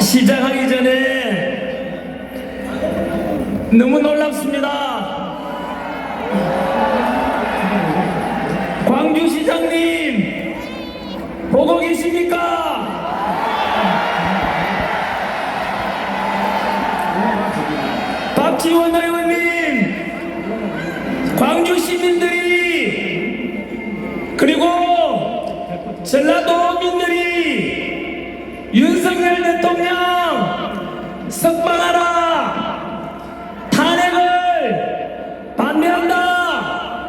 시작하기 전에 너무 놀랍습니다. 광주시장님 보고 계십니까? 박지원 의원님, 광주 시민들이 그리고 전라도민들이 윤석열 대통령 석방하라, 탄핵을 반대한다,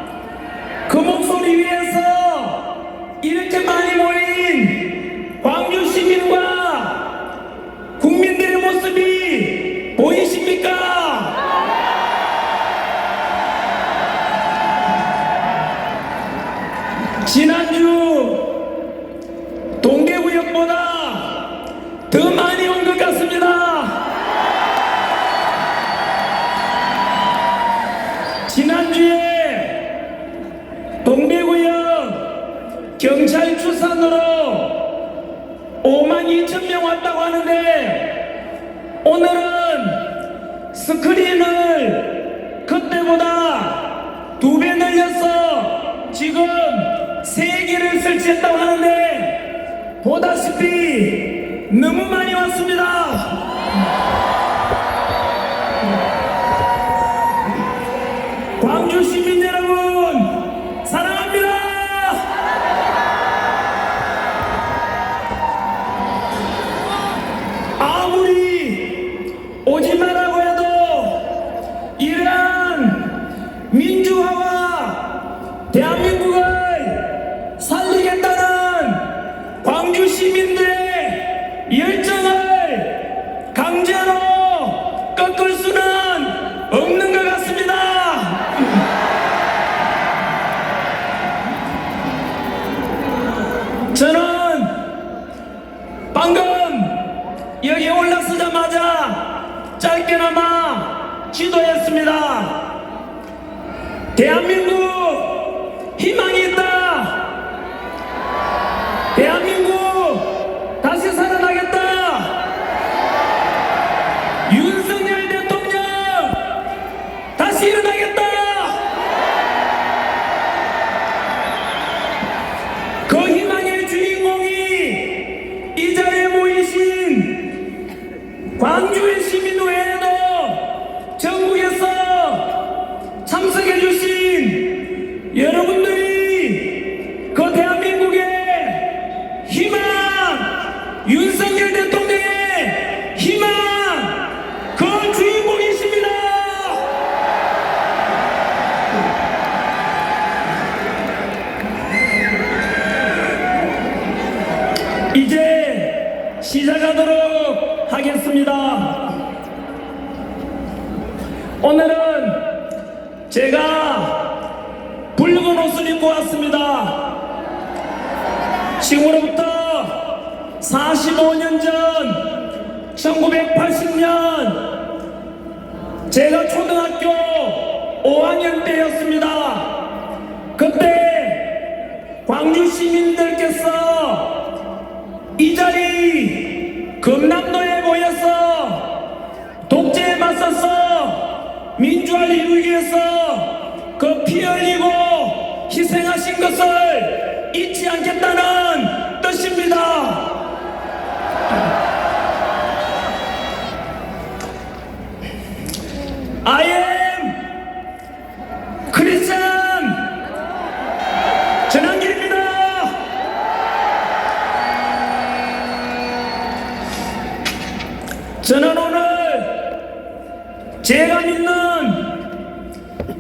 그 목소리 위해서 이렇게 많이 모인 광주 시민과 국민들의 모습이 보이십니까? 지난주 동계구역보다 더 많이 온 것 같습니다. 지난주에 동계구역 경찰 추산으로 52,000명 왔다고 하는데, 오늘은 스크린을 그때보다 2배 늘려서 지금 3개를 설치했다고 하는데, 보다시피 너무 많이 왔습니다. 광주 시민 여러분, 사랑합니다. 아무리 오지 말라고 해도 이러한 민주화와 대한민국을 살리겠다는 광주 시민들의 열정을 강제로 꺾을 수는 없는 것 같습니다. 저는 방금 여기 올라서자마자 짧게나마 기도했습니다. 대한민국 희망이 있다. 대한민국 다시 살아나겠다. 윤석열 대통령 다시 일어나겠다. 그 희망의 주인공이 이 자리에 모이신 광주의 시민 외에도 전국에서 참석해 주신 여러분들이 그 대한민국의 희망, 윤석열 대통령의 희망, 그 주인공이십니다. 이제 시작하도록 하겠습니다. 오늘은 제가 붉은 옷을 입고 왔습니다. 지금으로부터 45년 전 1980년 제가 초등학교 5학년 때였습니다. 그때 광주 시민들께서 이 자리 금남로에 모여서 독재에 맞서서 민주화를 이루기 위해서 그 피 흘리고 희생하신 것을 잊지 않겠다는 뜻입니다. I am 크리스찬 전한길입니다. 저는 오늘 제가 믿는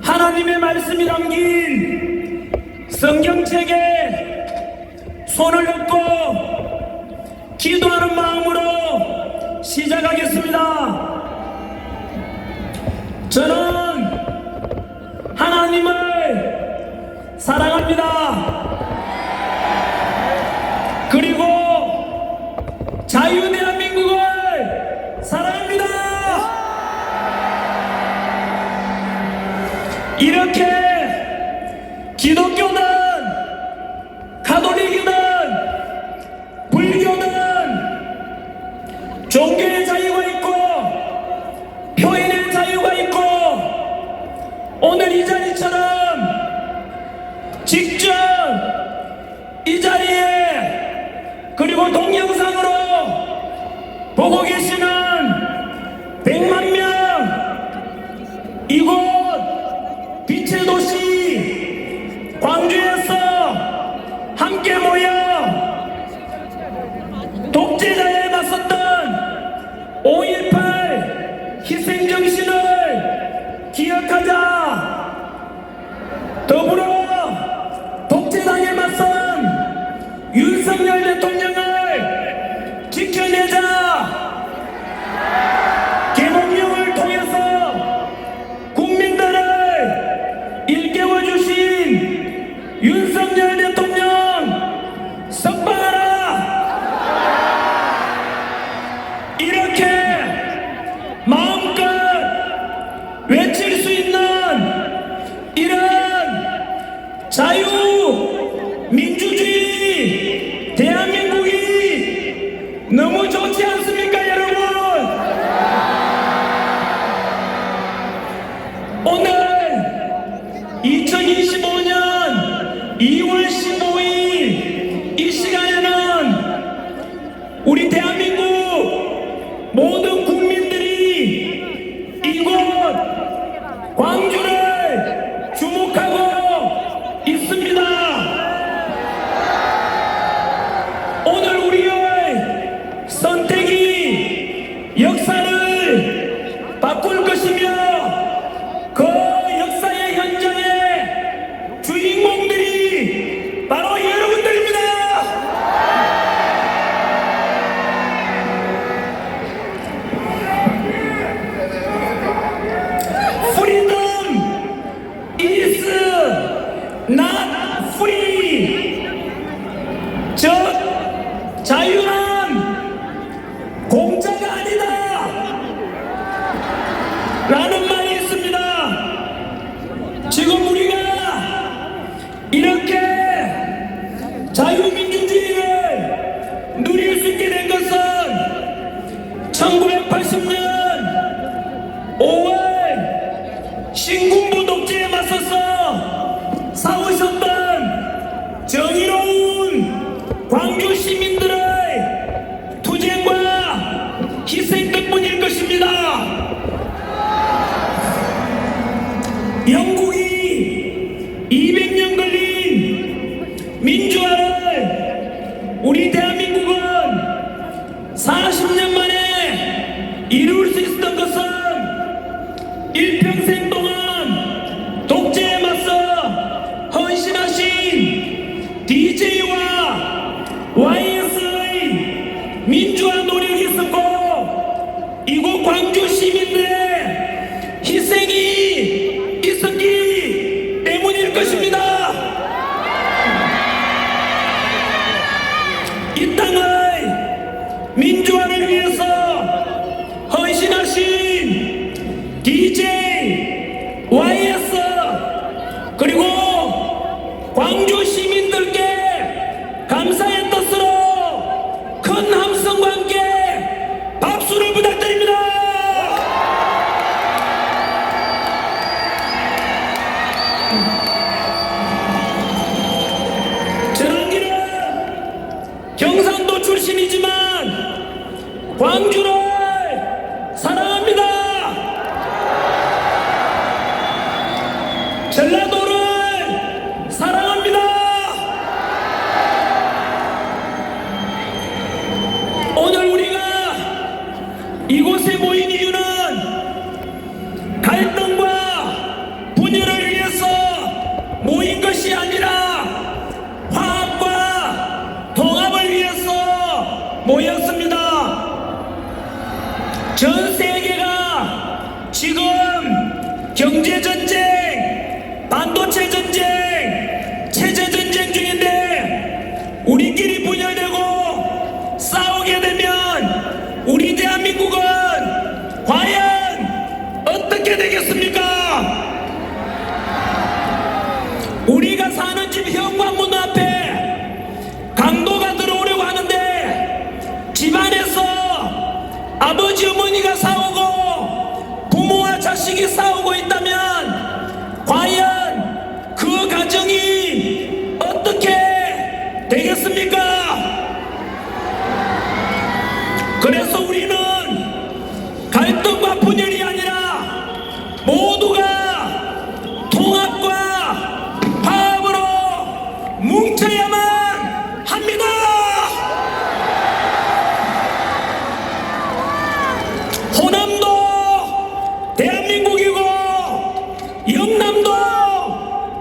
하나님의 말씀이 담긴 성경책에 손을 얹고 기도하는 마음으로 시작하겠습니다. 저는 하나님을 사랑합니다. 그리고 자유대한민국을 사랑합니다. 이렇게 기독교든 가톨릭이든 불교든 종교의 자유가 있고 표현의 자유가 있고 오늘 이 자리처럼 직접 이 자리에 그리고 동영상으로 보고 계시는 100만 명 이곳 빛의 도시 광주에서 함께 모여 독재자에 맞섰던 5.18 희생정신을 기억하자. 더불어 독재당에 맞선 윤석열 대통령을 지켜내자. 개몽령을 통해서 국민들을 일깨워주신 윤석열 대통령 석방하라. 이렇게 마음껏 외칠 수 있는 이런 자유민주주의 대한민국이 너무 좋지 않습니까, 여러분? 오늘 2025년 2월 15일 이 시간에는 우리 대한민국 모든 국민들이 이곳 광주를 주목하고 있습니다. 오늘 우리의 선택이 역사를 바꿀 것이며 그 역사의 현장의 주인공들이 바로 여러분들입니다. Freedom is not free. 즉 자유는 공짜가 아니다 라는 말이 있습니다. 지금 우리가 이렇게 자유민주주의를 누릴 수 있게 된 것은 1980년 5월 신군부 독재에 맞서서 싸우셨던 정의로운 광주 시민들의 투쟁과 희생 덕분일 것입니다. 영국이 200년 걸린 민주화를 우리 대한민국은 40년 만에 이룰 수 있었던 것은 일평생 동안 독재에 맞서 헌신하신 DJ와 YS의 민주화 노력이 있었고 이곳 광주 시민들의 희생이 있었기 때문일 것입니다. 이 땅의 민주화를 위해서 헌신하신 DJ, YS 그리고 광주 시민들께 감사의 뜻으로 큰 함성과 함께 박수를 부탁드립니다. 저는 경상도 출신이지만 광주를 사랑합니다. 전라도를 사랑합니다. 오늘 우리가 이곳에 모인 이유는 갈등과 분열을 위해서 모인 것이 아니라 화합과 통합을 위해서 모였습니다. 전 세계가 지금 경제전쟁, 반도체 전쟁, 체제전쟁 중인데 우리끼리 분열되고 싸우게 되면 우리 대한민국은 과연 어떻게 되겠습니까? 우리가 사는 집 현관문 앞에 강도가 들어오려고 하는데 집안에서 아버지 어머니가 싸우고 부모와 자식이 싸우고 있다면 과연 그 가정이 어떻게 되겠습니까? 그래서 우리는 갈등과 분열이 아니라 모두가 통합과 화합으로 뭉쳐야만 합니다. 호남도 대한민국이고 영남도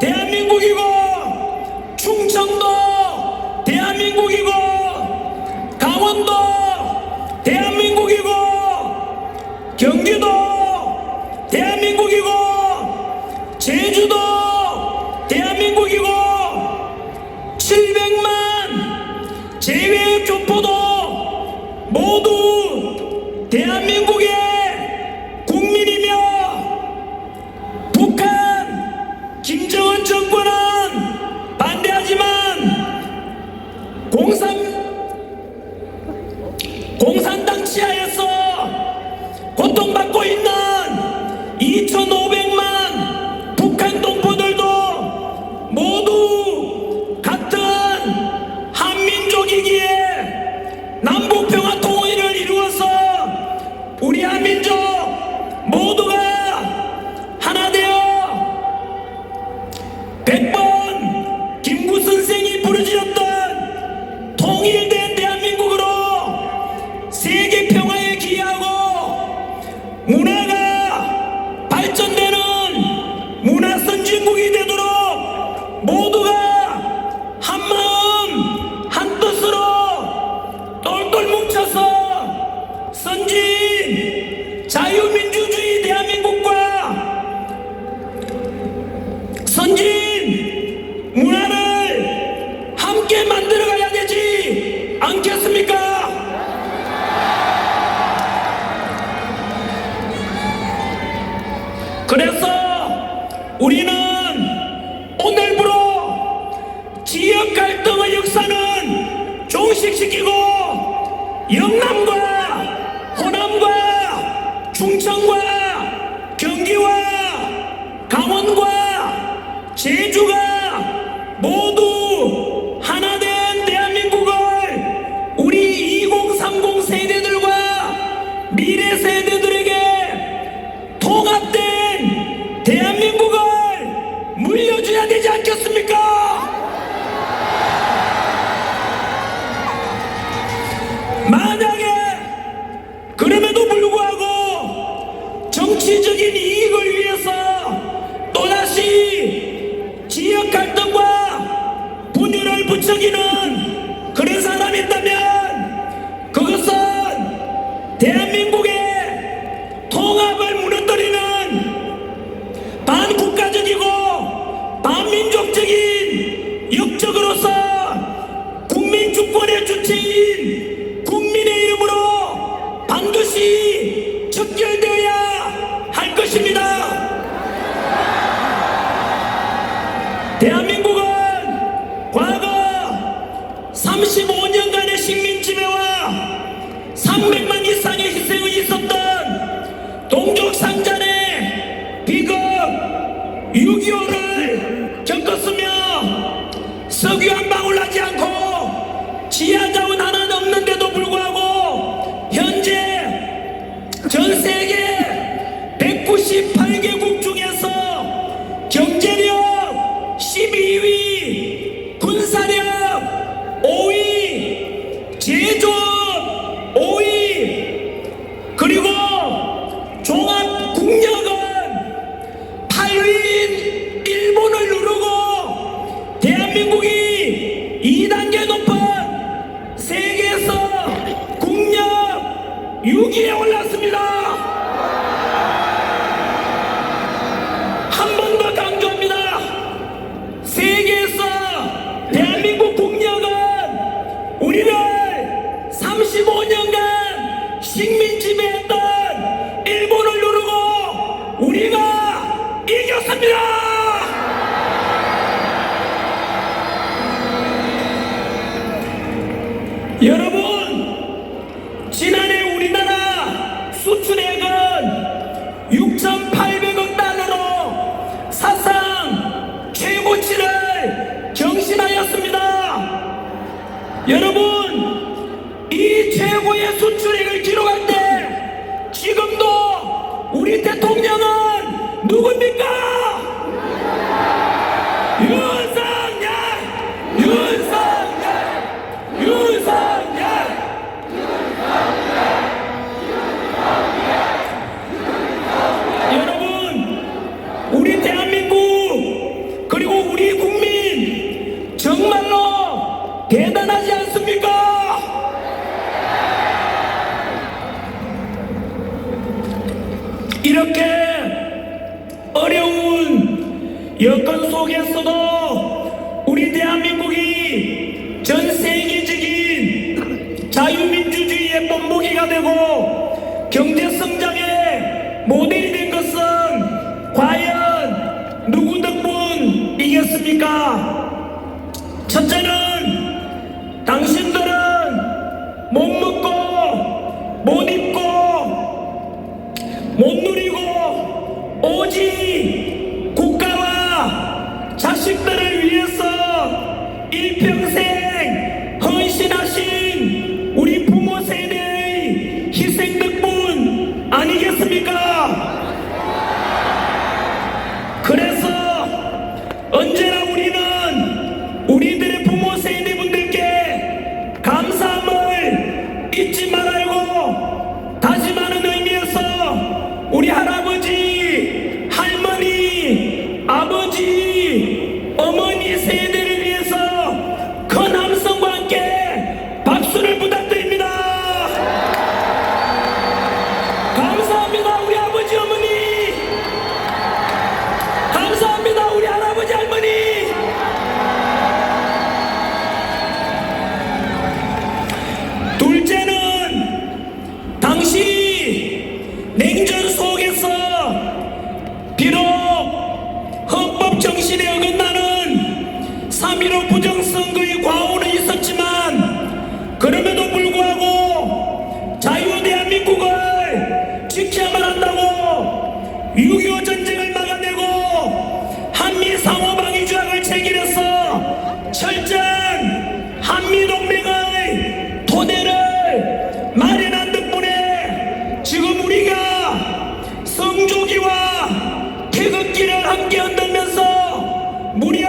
대한민국이고 충청도 대한민국이고 강원도 대한민국이고 경기도 대한민국이고 제주도 대한민국이고 700만 제외 교포도 모두 대한민국의 국민이며 북한 김정은 정권은 반대하지만 공산당 치하에서 고통받고 있는 2,500만 북한 동포들도 모두 같은 한민족이기에 남북평화 통일을 이루어서 우리 한민족 모두가 하나 되어 100번 김구 선생이 부르짖었던 통일된 대한민국으로 세계 평화에 기여하고 문화가 발전되는 문화 선진국이 되도록 모두가 한마음 한뜻으로 똘똘 뭉쳐서 선진 자유민주주의 대한민국과 선진 문화를 함께 만들어가야 되지 않겠습니까? 그래서 우리는 오늘부로 지역 갈등의 역사는 종식시키고 영남과 호남과 충청과 경기와 강원과 제주가 모두 하나된 대한민국을 우리 2030 세대들과 미래 세대들에게 통합된 대한민국을 물려줘야 되지 않겠습니까? 만약에 그럼에도 불구하고 정치적인 이익을 위해서 또다시 지역 갈등과 분열을 부추기는 그런 사람이 있다면 그것은 대한민국의 통합을 무너뜨리는 반국가적이고 반민족적인 역적으로서 국민 주권의 주체인 국민의 이름으로 반드시 척결되어야 할 것입니다. 대한민국은 과거 35년간의 식민지배와 300만 이상의 희생이 있었던 동족상잔의 비극 6.25를 겪었으며 석유 한 방울 나지 않고 지하자원 하나 없는데도 불구하고 현재 전 세계 198개국 중에서 경제력 12위, 군사력 5위, 제조업 5위, 그리고 종합 국력은 8위인 일본을 누르고 대한민국이 2단계 높은 세계에서 국력 6위에 올랐습니다. 한 번 더 강조합니다. 세계에서 대한민국 국력은 우리를 35년간 식민 지배했던 일본을 누르고 우리가 이겼습니다. 여러분, 지난해 우리나라 과거의 수출액을 기록할 때 지금도 우리 대통령은 누굽니까? 윤석열! 윤석열! 윤석열! 여러분, 우리 대한민국 그리고 우리 국민 정말로 대단하지 않습니까? 이렇게 어려운 여건 속에서도 우리 대한민국이 전 세계적인 자유민주주의의 본보기가 되고 경제성장의 모델이 된 것은 과연 누구 덕분이겠습니까? 첫째는 당신들은 못 먹고 못 입고 못 누리고 오직 국가와 자식들을 위해서 일평생 헌신하신 우리 부모 세대의 희생 덕분 아니겠습니까? 그래서 언제나 우리는 우리들의 부모 세대분들께 감사함을 잊지 말고 다짐하는 의미에서 우리 할아버지, 할머니, 아버지, 어머니 세대를 위해서 큰 함성과 함께 박수를 부탁드립니다. 감사합니다, 우리 아버지, 어머니. 감사합니다, 우리 할아버지, 할머니. 둘째는 당시 냉전 속에서 비록 헌법 정신에 어긋나는 3.15 부정선거의 과오는 있었지만 그럼에도 불구하고 자유 대한민국을 지켜야만 한다고 6.25 전쟁을 막아내고 한미 상호방위 조약을 체결해서 철저한 한미동맹의 토대를 마련한 덕분에 지금 우리가 성조기와 태극기를 함께 흔들면서 무려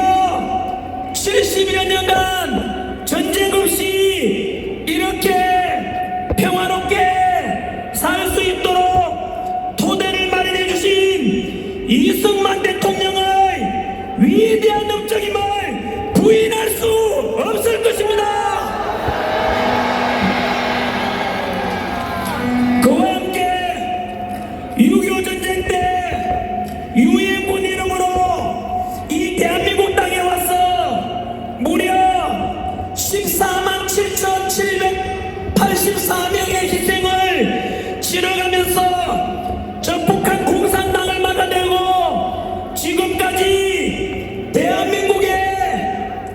70여 년간 전쟁 없이 이렇게 평화롭게 살 수 있도록 토대를 마련해 주신 이승만 대통령의 위대한 업적임을 부인할 수 없을 것입니다. 그와 함께 6.25 전쟁 때 유엔군 이름으로 이 대한민국 땅에 와서 무려 14만 7,784명의 희생을 치러가면서 저 북한 공산당을 막아내고 지금까지 대한민국의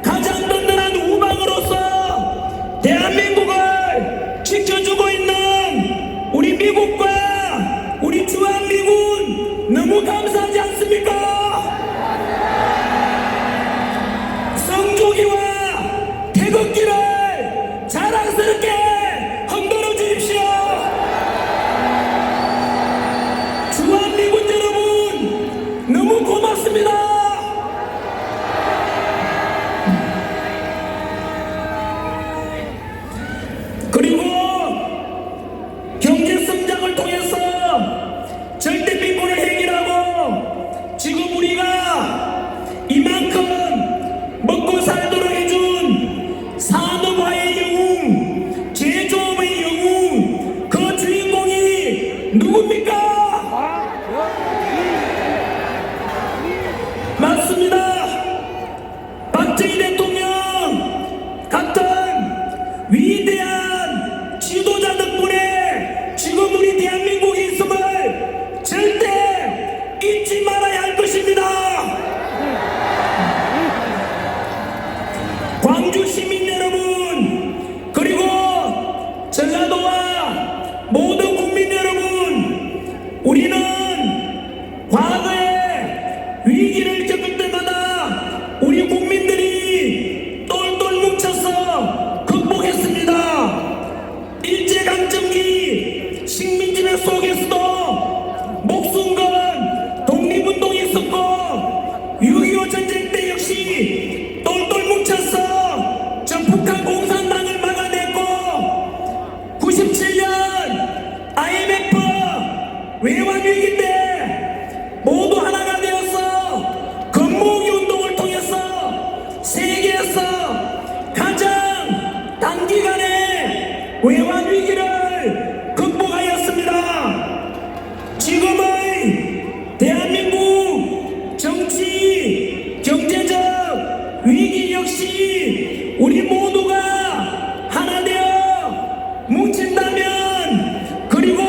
가장 든든한 우방으로서 대한민국을 지켜주고 있는 우리 미국과 우리 주한미군 너무 감사하지 않습니까? 성조기와 태극기를 자랑스럽게 흔들어 주십시오. 주한미군 여러분 너무 고맙습니다. 그리고 경제성장을 통해서 절대빈곤을 해결하고 지금 우리가 이만큼 먹고 살도록 해준 산업화의 영웅, 제조업의 영웅, 그 주인공이 누굽니까? 맞습니다. 박정희 대통령 같은 위대한 지도자 덕분에 지금 우리 대한민국이 있음을 절대 잊지 말아야 할 것입니다. 광주 시민 여러분, 그리고 전라도와 모든 국민 여러분, 우리는 과거에 위기를 겪을 때마다 우리 국민들이 똘똘 뭉쳐서 극복했습니다. 일제강점 발전기 식민지배 속에서도 목숨 건 독립운동이 있었고 6.25 전쟁 때 역시 똘똘 뭉쳐서 저 북한 공산당을 막아냈고 97년 IMF 외환위기 때 모두 하나가 되어서 건모으기 운동을 통해서 세계에서 가장 단기간에 외환위기를 극복하였습니다. 지금의 대한민국 정치, 경제적 위기 역시 우리 모두가 하나 되어 뭉친다면, 그리고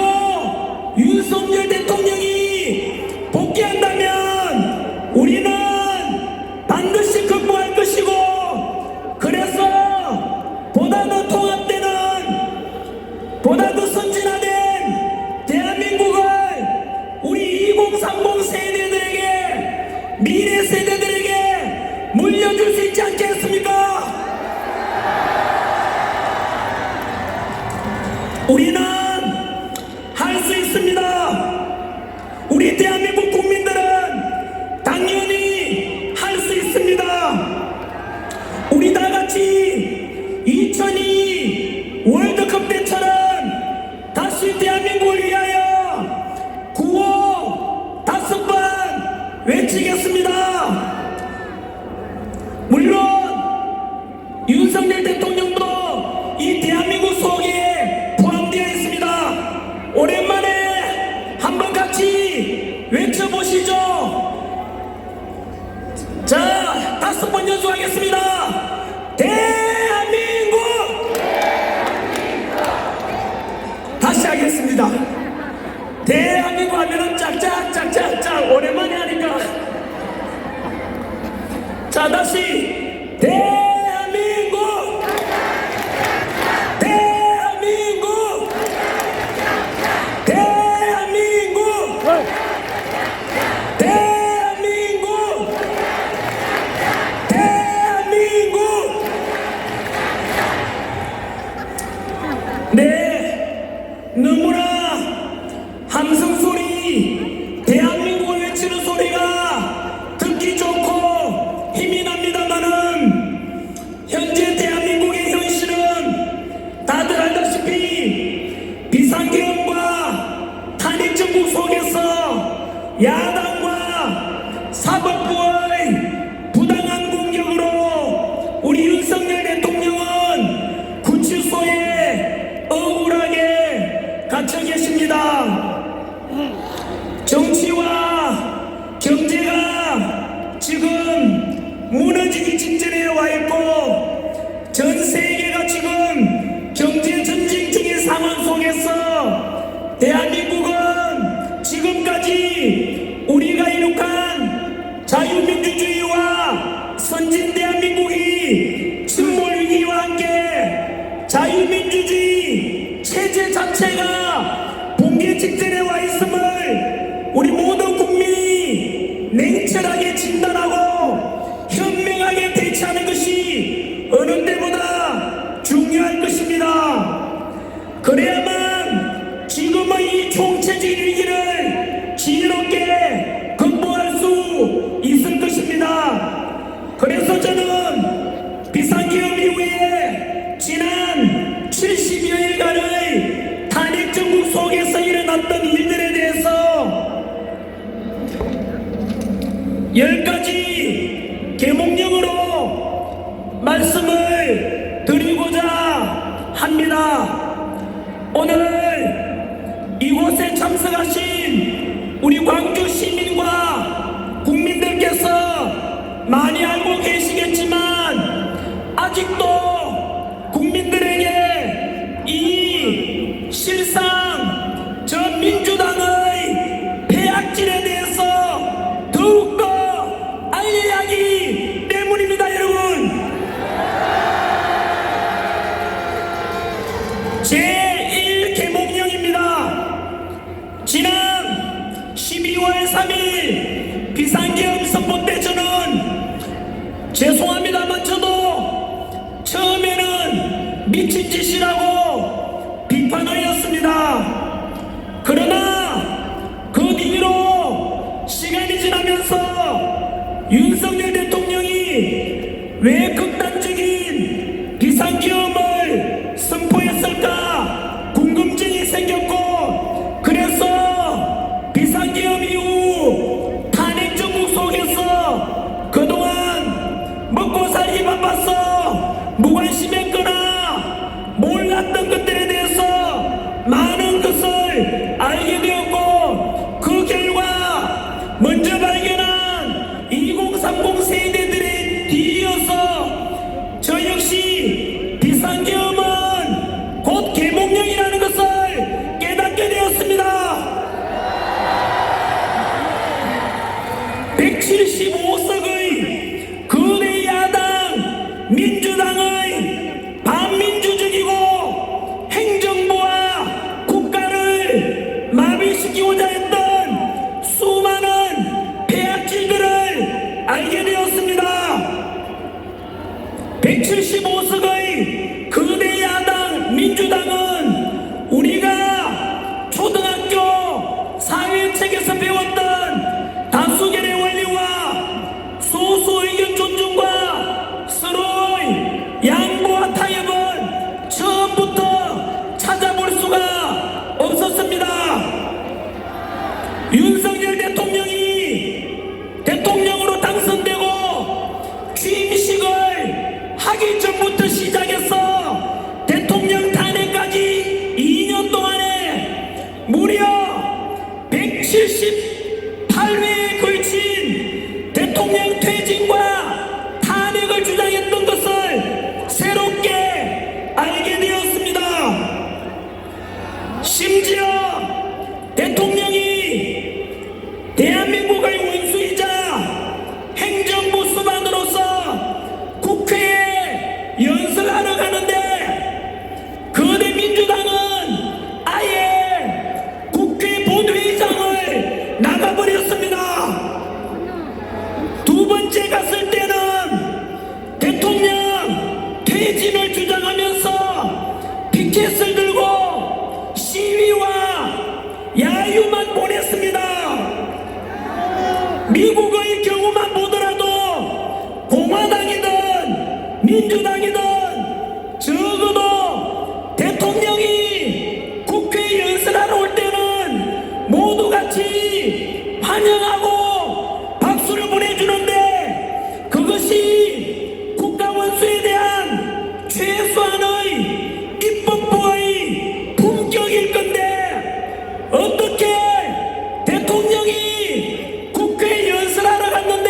윤석열 대통령이 복귀한다면 우리는 반드시 극복할 것이고, 그래서 보다 더 통합되는, 보다 더 선진화된 대한민국을 우리 2030 세대들에게, 미래 세대들에게 물려줄 수 있지 않겠습니까? 우리는 할 수 있습니다. 우리 대한민국 국민들은 당연히 할 수 있습니다. 우리 다 같이 2002 월드컵 때처럼 다시 대한민국을 위하여 구호 5번 외치겠습니다. 물론 윤석열 대통령도 이 대한민국 속에 포함되어 있습니다. 오랜만에 한번 같이 외쳐보시죠. 자, 5번 연주하겠습니다. 대한민국! 다시 하겠습니다. 대한민국 하면은 짝짝짝짝짝 오랜만에 하니까. 자, 다시 대한민국! 대한민국! 대한민국! 대한민국! 대한민국! 네, 너무나 함성 소리, 대한민국을 외치는 소리가 듣기 좋고 힘이 납니다만은, 현재 대한민국의 현실은 다들 알다시피 비상계엄과 탄핵정국 속에서 야당과 사법부의 부당한 공격으로 우리 윤석열 대통령은 구치소에 억울하게 갇혀 계십니다. 정치와 경제가 지금 무너지기 직전에 와 있고, 전 세계가 지금 경제 전쟁 중인 상황 속에서 대한민국은 지금까지 우리가 이룩한 자유민주주의와 선진 대한민국이 침몰 위기와 함께 자유민주주의 체제 자체가 붕괴 직전에 와 있음을 우리 모든 국민이 냉철하게 진단하고 현명하게 대처하는 것이 어느 때보다 중요할 것입니다. 그래야만 지금의 이 총체적인 위기를 지혜롭게 극복할 수 있을 것입니다. 그래서 저는 비상계엄 이후에 지난 70여일간의 탄핵정국 속에서 일어났던 일들에 대해서 10가지 계몽령으로 말씀을 드리고자 합니다. 오늘 이곳에 참석하신 우리 광주 시민과 국민들께서 많이 알고 계시겠지만, 아직도 국민들에게 이 실상 저 민주당의 폐악질에 대해서 더욱더 알려야 하기 때문입니다. 여러분, 제1계몽령입니다. 지난 12월 3일 비상계엄 선포 때 저는 죄송합니다만 저도 처음에는 미친 짓이라고 비판하였습니다. 많은 것을 알게 되었고, 그 결과 먼저 발견한 2030 세대들에 뒤이어서 저 역시 비상계엄은 곧 계몽령이라는 것을 깨닫게 되었습니다. 175석의 거대 야당 민주당의 반민주적이고 행정부와 국가를 마비시키고자 했던 수많은 폐악질들을 알게 되었습니다. 175석의 거대 야당 민주당은 우리가 초등학교 사회책에서 배웠던 다수결의 원리와 소수 의견 존중과 서로의 양보와 타협은 처음부터 찾아볼 수가 없었습니다. 윤석열 대통령이 대통령으로 당선되고 취임식을 하기 전부터 시작해서 대통령 탄핵까지 2년 동안에 무려 178회에 걸친 대통령 퇴진과 탄핵을 주장했던 것을 새롭게 알게 되었습니다. 심지어 대통령이 대한민국의 원수이자 행정부 수반으로서 국회에 연설하러 가는데 거대 민주당은 아예 국회 본회의장을 나가버렸습니다. 두 번째 갔을 때는 대통령 퇴진을 주장하면서 피켓을 들고 시위와 야유만 보냈습니다. 미국의 경우만 보더라도 공화당이든 민주당이든 적어도 대통령이 국회에 연설하러 올 때는 모두 같이 환영하고 박수를 보내주는데, 그것이 국가원수에 대한 최소한의 입법부의 품격일 건데, 어떻게 대통령이 국회에 연설하러 갔는데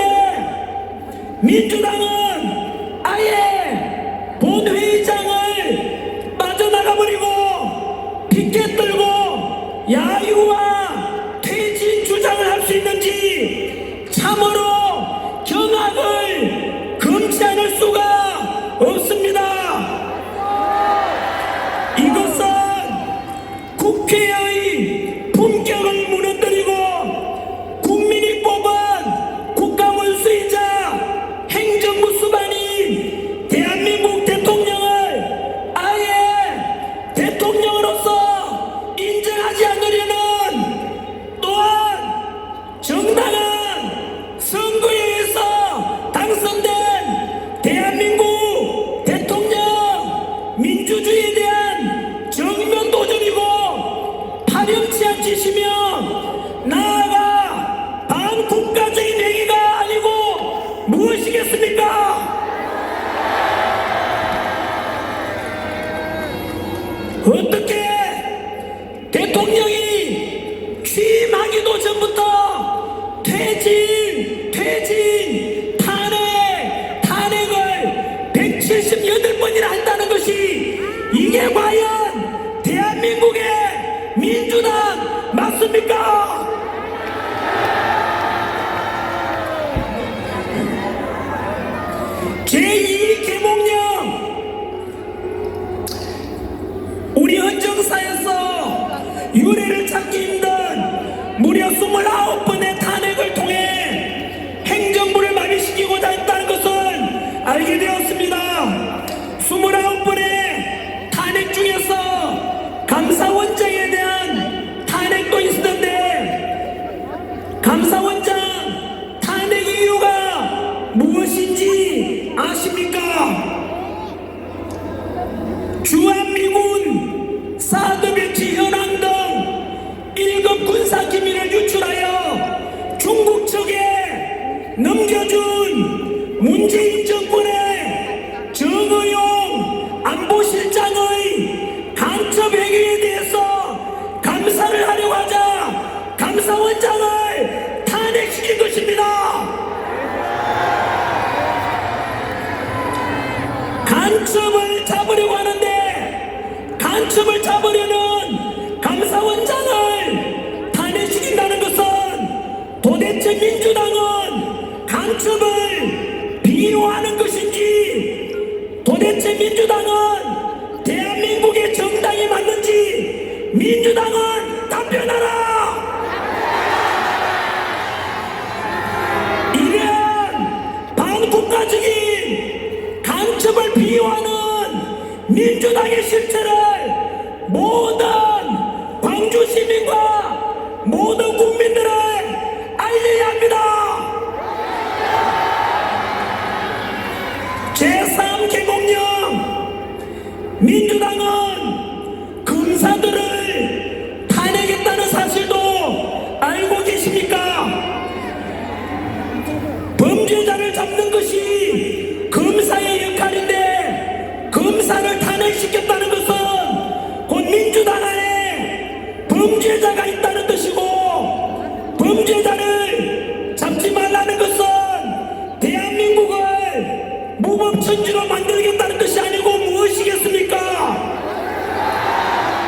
민주당은 아예 본회의장을 빠져나가버리고 피켓 들고 야유와 퇴진 주장을 할 수 있는지 참으로 경악을 금치 않을 수가 없습니다. 이것은 국회의 품격을 무너뜨리고 국민이 뽑은 국가원수이자 행정부 수반인 대한민국 대통령을 아예 대통령으로서 인정하지 않으려는, 또한 정당한 선거에 의해서 당선된 대한민국 대통령 민주주의에 대한 정면 도전이고 파렴치 않은 짓이며 나아가 반국가적인 행위가 아니고 무엇이겠습니까? 어떻게 대통령이 취임하기도 전부터 탄핵을 178번이나 한다는 것이, 이게 과연 대한민국의 민주당 맞습니까? 제2 계몽령, 우리 헌정사에서 유례를 찾기 힘든 무려 29번의 탄핵을 통해 행정부를 마비시키고자 했다는 것을 알게 되었습니다. 29번의 탄핵 중에서 감사원장에 대한 탄핵도 있었는데, 감사원장 탄핵 이유가 무엇인지 아십니까? 주한미군 사드 배치 현황 등 1급 군사 기밀을 유출하여 중국 측에 넘겨준 문재인 정권의 정의용 안보실장의 간첩 행위에 대해서 민주당은 대한민국의 정당이 맞는지 민주당은 답변하라. 이런 반국가적인 간첩을 비유하는 민주당의 실체를 모든 광주 시민과 모든 국민들을 알려야 합니다. 제3개몽령 민주당은 검사들을 탄핵했다는 사실도 알고 계십니까? 범죄자를 잡는 것이 검사의 역할인데 검사를 탄핵시켰다는 것은 곧 민주당 안에 범죄자가 있다는 뜻이고, 범죄자를 잡지 말라는 것은 대한민국을 무법천지로 만들겠다는 뜻이 아니고 무엇이겠습니까?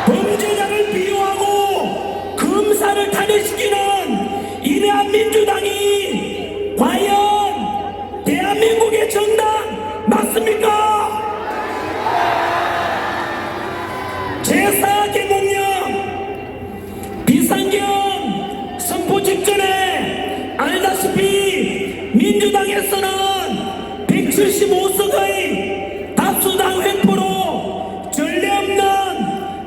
범죄자를 비유하고 검사를 탄핵시키는 이러한 민주당이 과연 대한민국의 정당 맞습니까? 제4개몽령 비상경 선포 직전에 알다시피 민주당에서는 175석의 다수당 횡포로 전례 없는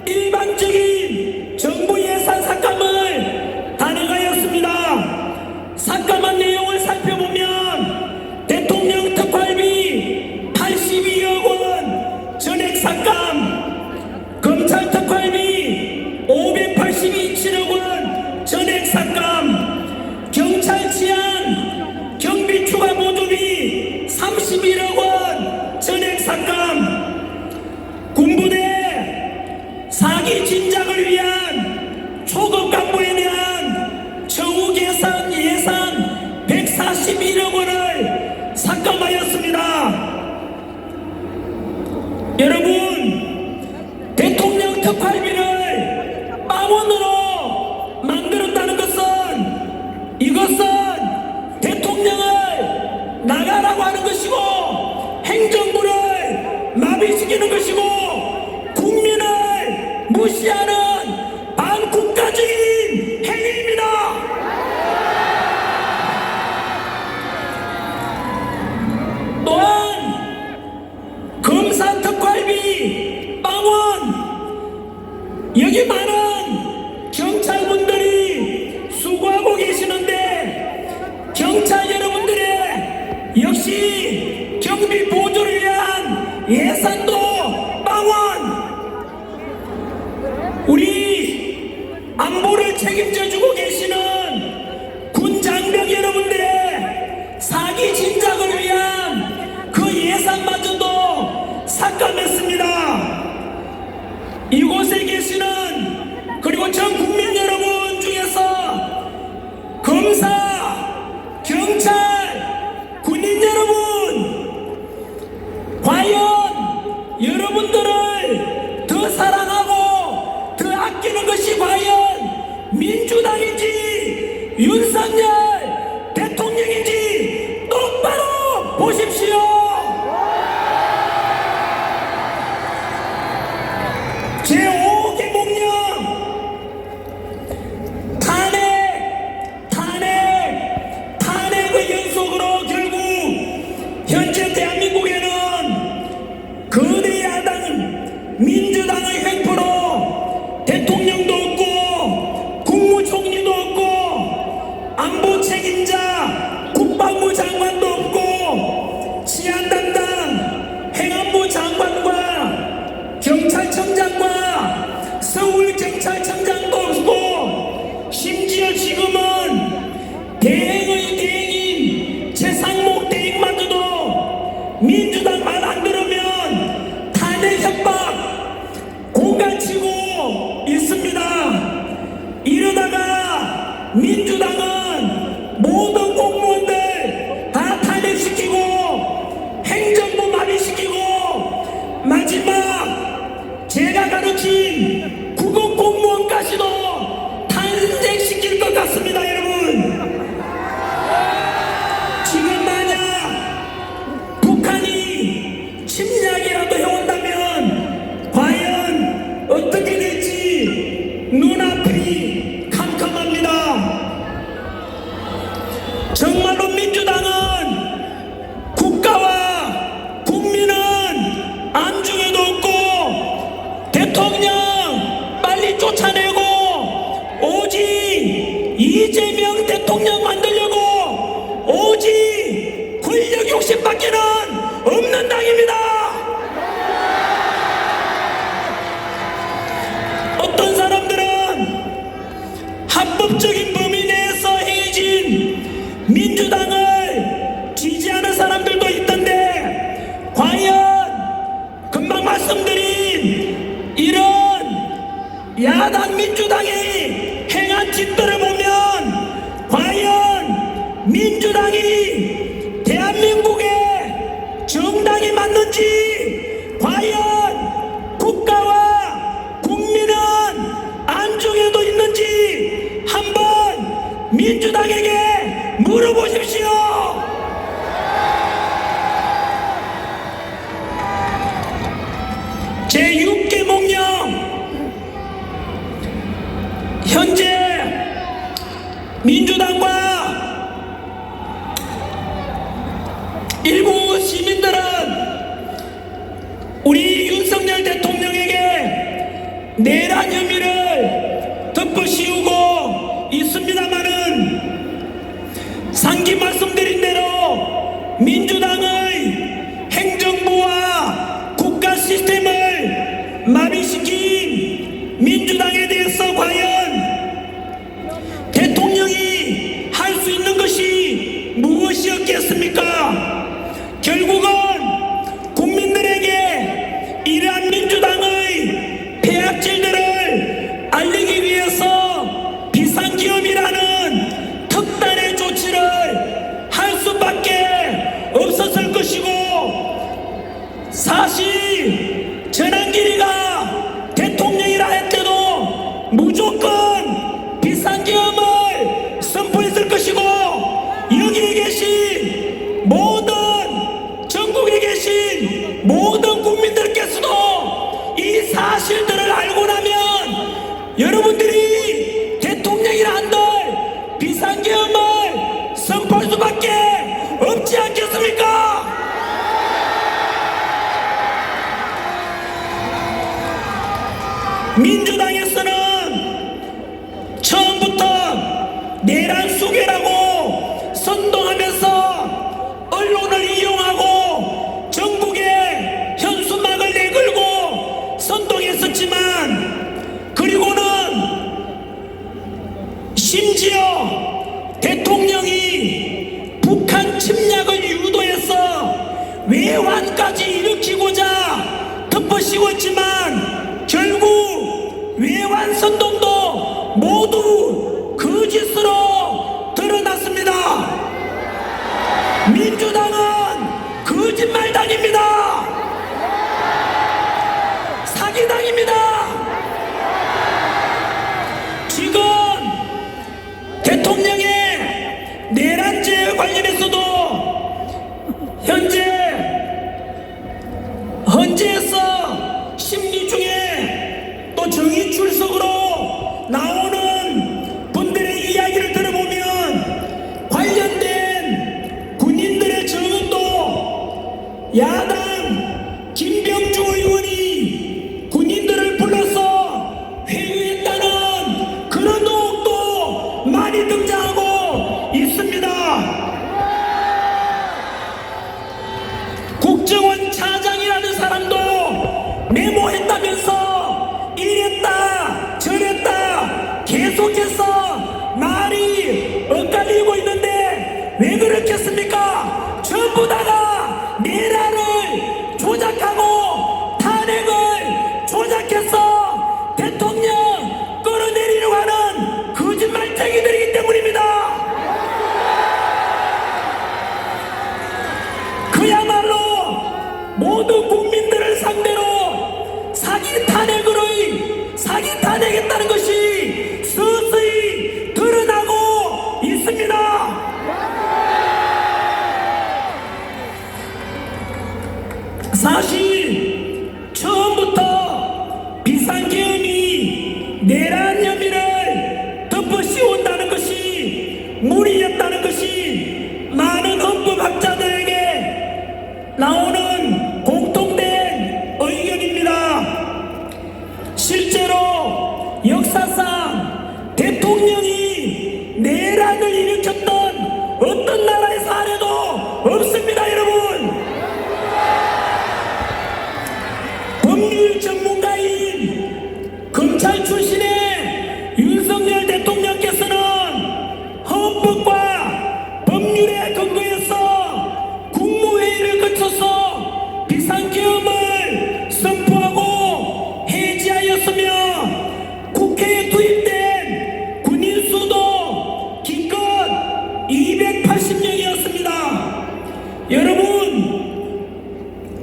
일반적인 정부 예산 삭감을 단행하였습니다. 삭감한 내용을 살펴보면 대통령 특활비 82억 원 전액 삭감, 검찰 특활비 582.7억 원 전액 삭감, 경찰 치안 경비 추가 보조비 31억 원 전액 삭감, 군부대 사기 진작을 위한 초급 간부에 대한 처우 개선 예산 141억 원을 삭감하였습니다. 여러분, 대통령 특활비를 빵원으로 만들었다는 것은, 이것은 대통령을 나가라고 하는 것이고 행정부를 마비시키는 것이고 국민을 무시하는 반국가적인 행위입니다. 또한 검사 특활비 빵원, 여기 많은 경찰분들이 수고하고 계시는데 경찰 여러분들의 역시 경비 보조를 위한 예산도 빵원, 우리 안보를 책임져주고 계시는 군 장병 여러분들의 사기 진작을 위한 그 예산마저도 삭감했습니다. 이곳에 계시는, 그리고 전 국민 여러분 중에서 검사, 경찰, 군인 여러분, 과연 여러분들을 더 사랑하고 더 아끼는 것이 과연 민주당인지 윤석열 대통령인지 똑바로 보십시오. 제5개몽령 탄핵의 연속으로 결국 현재 대한민국에는 거대 야당 민주당의 횡포로 대통령도 없고 국무총리도 없고 안보 책임자 국방부 장관도 없고 치안 담당 행안부 장관과 경찰청장과 서울경찰청장도 없고, 심지어 지금은 대행의 대행인 최상목 대행마저도 민주당 말 안 들으면 탄핵 협박 고간치고 있습니다. 이러다가 민주당은 모든 공무원들 다 탄핵시키고 행정부 마비시키고 마지막 제가 가르친 국어공무원까지도 탄생시킬 것 같습니다. 여러분, 눈앞이 캄캄합니다. 정말로 민주당은 국가와 국민은 안중에도 없고 대통령 빨리 쫓아내고 오직 이재명 대통령 만들려고 오직 권력 욕심밖에는 없는 당입니다. 어떤 사람들은 합법적인 범위 내에서 행해진 민주당을 지지하는 사람들도 있던데, 과연 금방 말씀드린 이런 야당 민주당이 행한 짓들을 보면 과연 민주당이 대한민국의 정당이 맞는지, 과연 국가와 국민은 안중에도 있는지 한번 민주당에게 물어보십시오. 제6개 목령, 현재 민주당과 일부 시민들은 우리 윤석열 대통령에게 내란 혐의를 덮어씌우고 있습니다마는, 상기 말씀드린 대로 민주당의 행정부와 국가 시스템을 마비시킨 민주당에 대해서 과연 대통령이 할 수 있는 것이 무엇이었겠습니까? 결국은 국민들에게 이러한 민주당의 폐악질들을 알리기 위해서 비상기업이라는 특단의 조치를 할 수밖에 없었을 것이고, 사실 전환길이가 대통령이라 했대도 무조건 비상기업을 선포했을 것이고, 여기에 계신 모든, 전국에 계신 모든 국민들께서도 이 사실들을 알고 나면 여러분들이 대통령이라 한들 비상계엄을 선포할 수밖에 없지 않겠습니까? 민주당에서는 처음부터 내란 수괴라고 선동하면서 언론을 이용하고 전국에 현수막을 내걸고 선동했었지만, 그리고는 심지어 대통령이 북한 침략을 유도해서 외환까지 일으키고자 덮어씌웠지만, 결국 외환 선동도 모두 거짓으로 드러났습니다. 민주당은 거짓말당입니다. 사기당입니다. 지금 대통령의 내란죄 관련해서도 현재 헌재에서 심리 중에 또 정의 출석으로 나오는 분들의 이야기를 들어보면 관련된 군인들의 증언도 야당 혐의를 덮어 씌운다는 것이 무리였다는 것이 많은 헌법학자들에게 나오는 공통된 의견입니다. 실제로 역사상 대통령이 내란을 일으켰던 어떤 나라의 사례도 없습니다, 여러분. 법률 전문가인 검찰 출신의 윤석열 대통령께서는 헌법과 법률에 근거해서 국무회의를 거쳐서 비상계엄을 선포하고 해제하였으며 국회에 투입된 군인 수도 기껏 280명이었습니다. 여러분,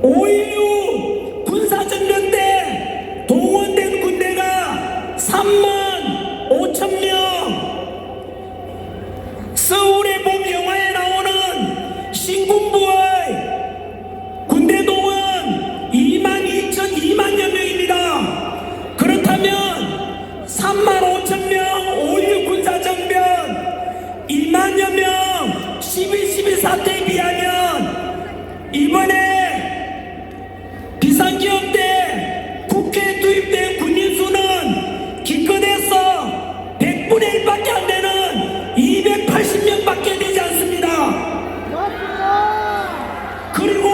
5.16 군사정변 때 동원된 군대가 3만 5천 명, 서울의 봄 영화에 나오는 신군부의 군대 동원 2만여 명입니다. 그렇다면 3만 5천 명 5.16 군사정변 2만여 명 12.12 사태에 비하면 이번에 비상기업 때 국회에 투입된 군인 수는 기껏해서 100분의 1밖에 안 되는 280명밖에 되지 않습니다. 그리고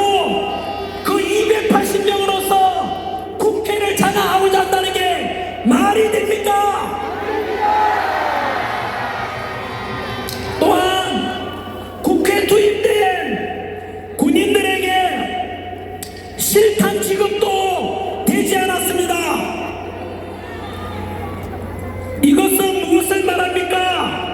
그 280명으로서 국회를 장악하고자 한다는 게 말이 됩니까? 또한 국회에 투입된 군인들에게 실탄 지급도 되지 않았습니다. 이것은 무엇을 말합니까?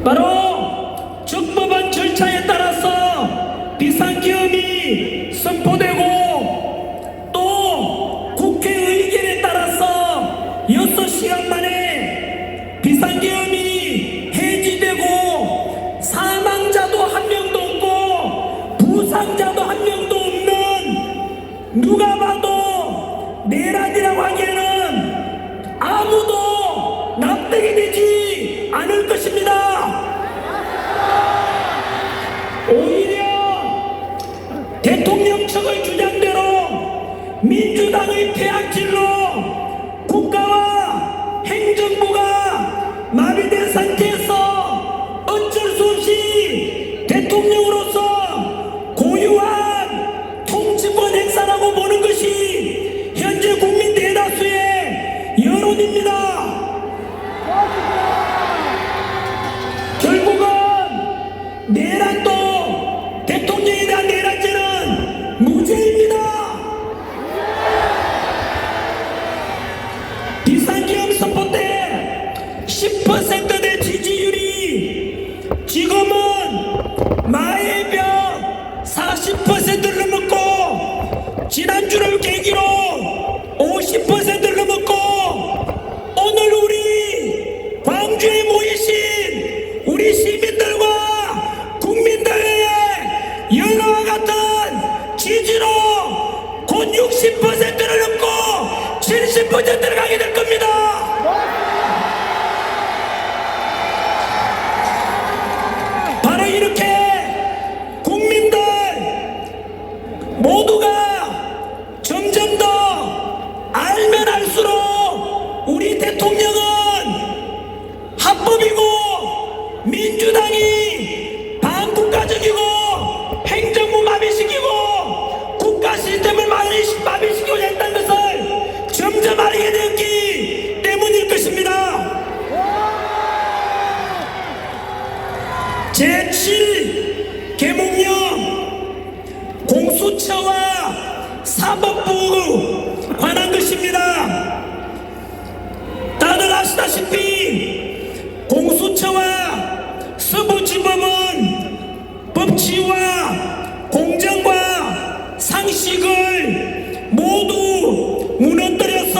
바로 적법한 절차에 따라서 비상계엄이 선포되고 또 국회 의견에 따라서 6시간 만에 비상계엄이 해지되고 사망자도 한 명도 없고 부상자도 한 명도 없는, 누가 봐도 내란이라고 하기에는 아무도 납득이 되지 않을 것입니다. 오히려 대통령 측의 주장대로 민주당의 폐악질로 국가와 행정부가 마비된 상태에서 어쩔 수 없이 대통령으로서 고유한 통치권 행사라고 보는 것이 현재 국민 대다수의 여론입니다. 결국은 내란도 대통령에 대한 내란죄는 무죄입니다. 비상계엄 선포 때 10%대 지지율이 지금은 마의병 40%를 넘었고, 지난주를 계기로 50%를 넘었고, 오늘 우리 광주에 모이신 우리 시민들과 국민들의 연화와 같은 지지로 곧 60%를 넘고 70%를 가게 될 겁니다. 바로 이렇게 국민들 모두가 점점 더 알면 알수록 우리 대통령은 합법이고 민주당이 반국가적이고 행정부 마비시키고 국가 시스템을 마비시키고자 했다는 것을 점점 알게 되었기 때문일 것입니다. 제7계몽령 공수처와 사법부 관한 것입니다. 다들 아시다시피 공수처와 서부지법은 법치와 공정과 상식을 모두 무너뜨려서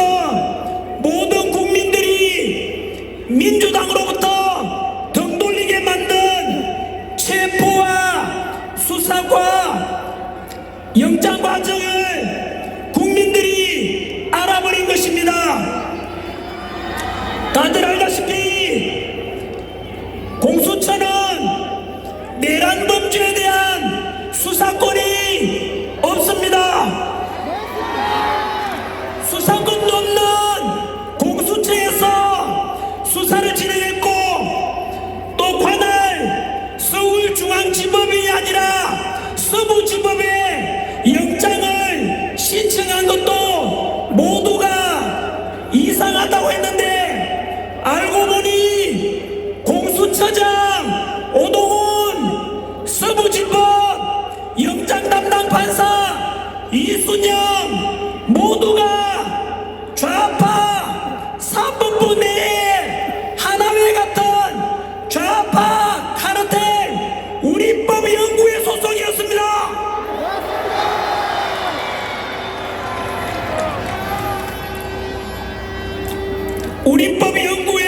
모든 국민들이 민주당으로부터 등 돌리게 만든 최 다들 알다시피 공수처는 내란 범죄에 대한 수사권이 없습니다. 수사권도 없는 공수처에서 수사를 진행했고, 또 관할 서울중앙지법이 아니라 서부지법에 영장을 신청한 것도 모두가 이상하다고 했는데, 알고 보니 공수처장 오동훈, 서부지법 영장 담당 판사 이순영 모두가 좌파 사법부 내에 하나회 같은 좌파 카르텔 우리법 연구회 소속이었습니다. 우리법 연구회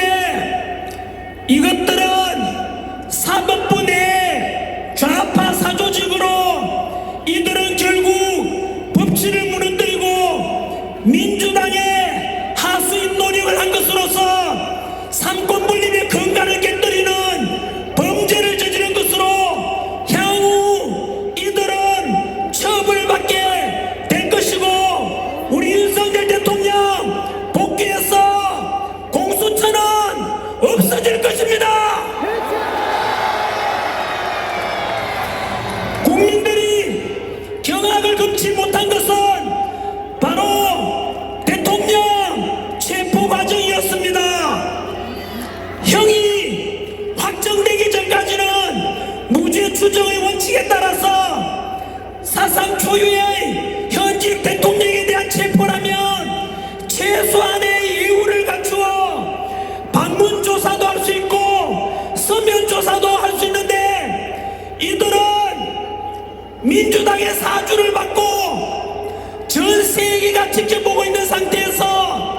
이것들은 사법부 내 좌파 사조직으로 이들은 결국 법치를 무너뜨리고 민주당의 하수인 노력을 한 것으로서 삼권 분립의 근간을 깨뜨리는 범죄를 저지른 것으로 향후 이들은 처벌받게 될 것이고, 우리 윤석열 대통령 복귀해서 공수처는 없어질 것입니다. 국민들이 경악을 금치 못한 것은 바로 대통령 체포 과정이었습니다. 형이 확정되기 전까지는 무죄 추정의 원칙에 따라서 사상 초유의 현직 대통령에 대한 체포라면 최소한의 예우를 갖추어 방문 조사도 할 수 있고 서면 조사도 할 수 있는데, 이들은 민주당의 사주를 받고 전 세계가 지켜보고 있는 상태에서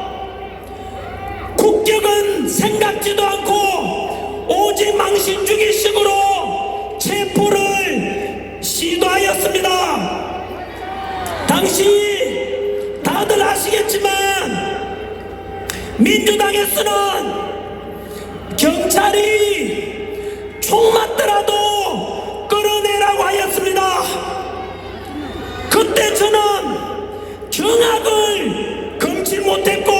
국격은 생각지도 않고 오직 망신주기식으로 체포를 시도하였습니다. 당시 다들 아시겠지만 민주당에서는 경찰이 총 맞더라도 끌어내라고 하였습니다. 그때 저는 경악을 금치 못했고,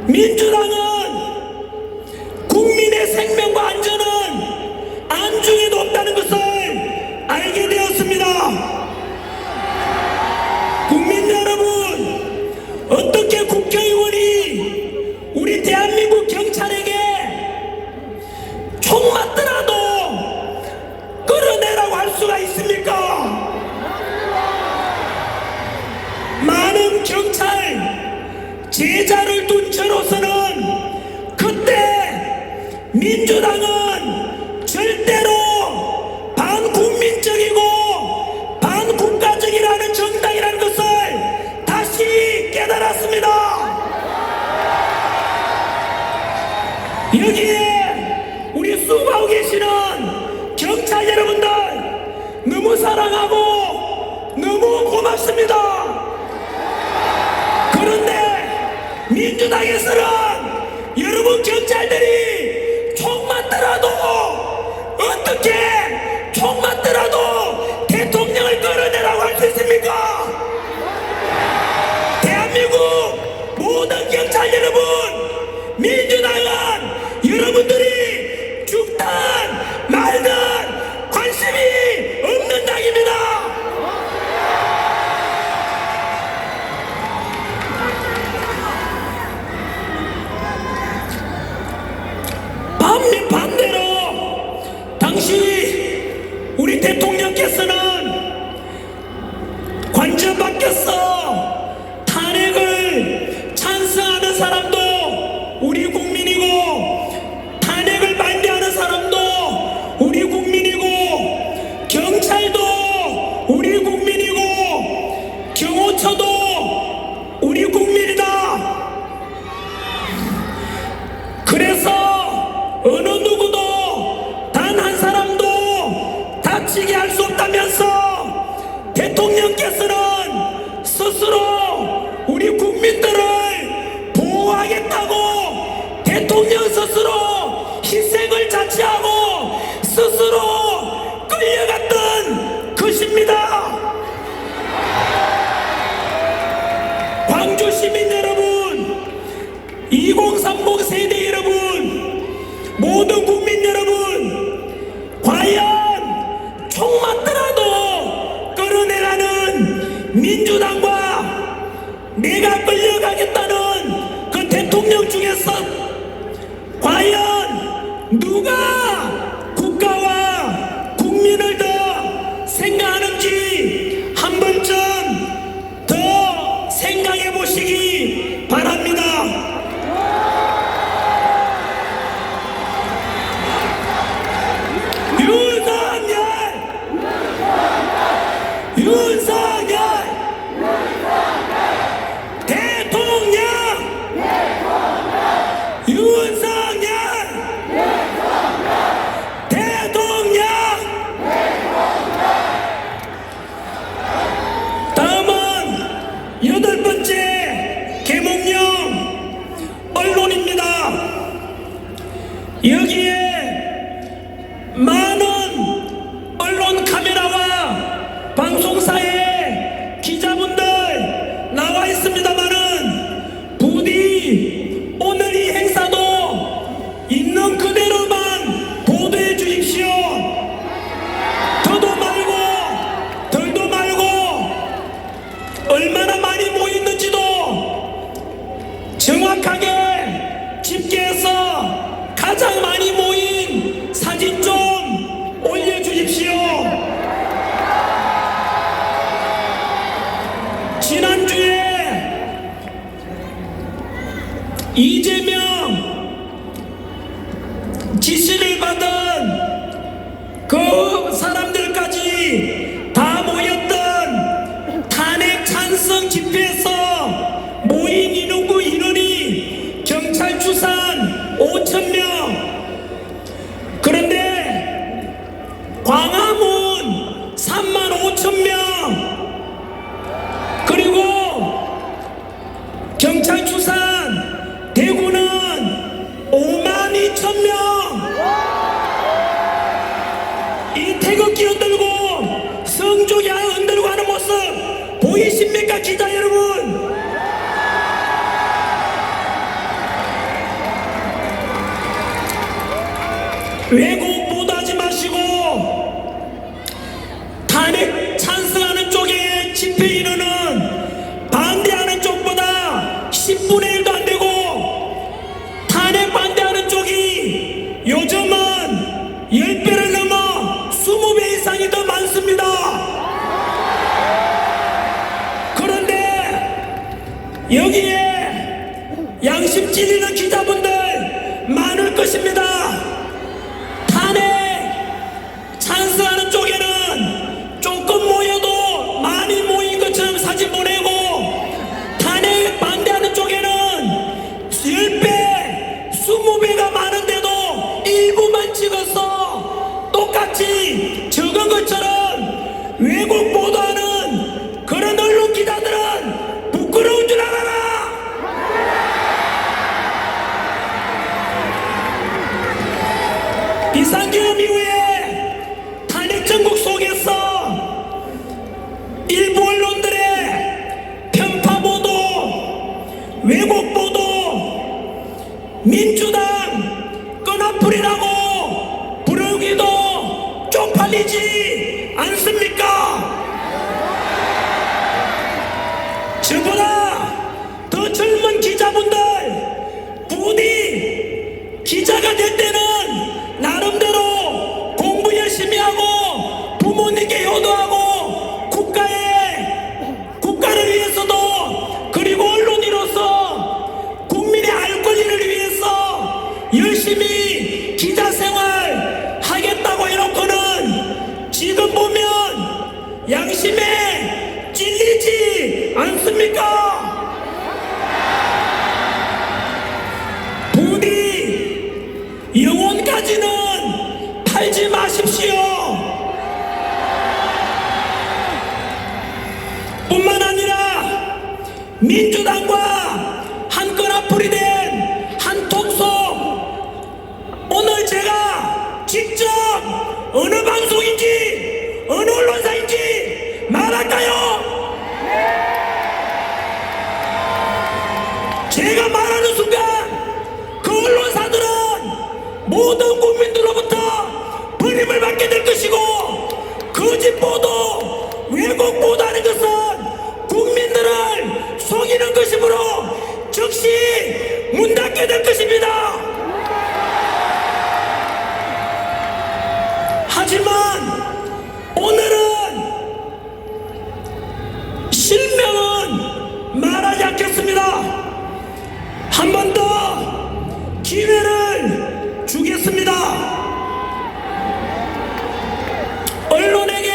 민주당은 국민의 생명과 안전은 안중에도 없다는 것을 알게 되었습니다. 국민 여러분, 어떻게 국회의원이 우리 대한민국 경찰에게 총 맞더라도 끌어내라고 할 수가 있습니까? 많은 경찰 제자를 둔 저로서는 그때 민주당은 절대로 반국민적이고 반국가적이라는 정당이라는 것을 다시 깨달았습니다. 여기에 우리 수고하고 계시는 경찰 여러분들 너무 사랑하고 너무 고맙습니다. 그런데 민주당에서는 여러분 경찰들이 총 맞더라도, 어떻게 총 맞더라도 대통령을 끌어내라고 할 수 있습니까? 대한민국 모든 경찰 여러분, 민주당은 여러분들이 죽든 말든 관심이 없는 당입니다. 반대로 당시 우리 대통령께서는 관저 밖에서 탄핵을 찬성하는 사람도 우리 국민이고, 탄핵을 여기에 많은 언론 카메라와 방송사의 기자분들 나와 있습니다만은 부디 오늘 이 행사도 있는 그대로만 보도해 주십시오. 더도 말고 덜도 말고 얼마나 많이 모였는지도 정확하게 집계해서 가장 많이 모인 사진 좀 올려주십시오. 지난주에 이재명 지시를 받은 그 사람들까지 다 모였던 탄핵 찬성 집회에서 모인 인원이 경찰 추산 5,000명. 그런데 광화문 35,000명, 그리고 경찰 추산 대구는 52,000명. 이 태극기 흔들고 성주 양 흔들고 하는 모습 보이십니까, 기자 여러분? 왜곡 보도하지 마시고 탄핵 찬성하는 쪽의 집회 인원은 반대하는 쪽보다 10분의 1도 안 되고, 탄핵 반대하는 쪽이 요즘은 10배를 넘어 20배 이상이 더 많습니다. 그런데 여기에 양심 찔리는 기자분들 많을 것입니다. 탄핵 찬성하는 쪽에는 조금 모여도 많이 모인 것처럼 사진 보내고, 탄핵 반대하는 쪽에는 10배, 20배가 많은데도 일부만 찍어서 똑같이 적은 것처럼 왜곡 보도하는 그런 언론 기자들은 부끄러운 줄 알아라. 비상계엄 이후에 탄핵 정국 속에서 일부 언론들의 편파 보도, 왜곡 보도, 민주당 끈앞풀이라고 부르기도 쪽팔리지 않습니까? 저보다 더 젊은 기자분들 부디 기자가 될 때는 나름대로 공부 열심히 하고 부모님께 효도하고 국가를 위해서도, 그리고 언론인으로서 국민의 알 권리를 위해서 열심히 기자 생활 하겠다고 해놓고는 지금 보면 양심에 찔리지 않습니까? 부디 영혼까지는 팔지 마십시오. 뿐만 아니라 민주당과 한 끈앞풀이 된 한 톡속, 오늘 제가 직접 어느 방송인지 어느 언론사인지 말할까요? 제가 말하는 순간 그 언론사들은 모든 국민들로부터 버림을 받게 될 것이고, 거짓 보도, 왜곡 보도하는 것은 국민들을 속이는 것이므로 즉시 문 닫게 될 것입니다. 하지만 오늘은 실명은 말하지 않겠습니다. 한 번 더 기회를 주겠습니다. 언론에게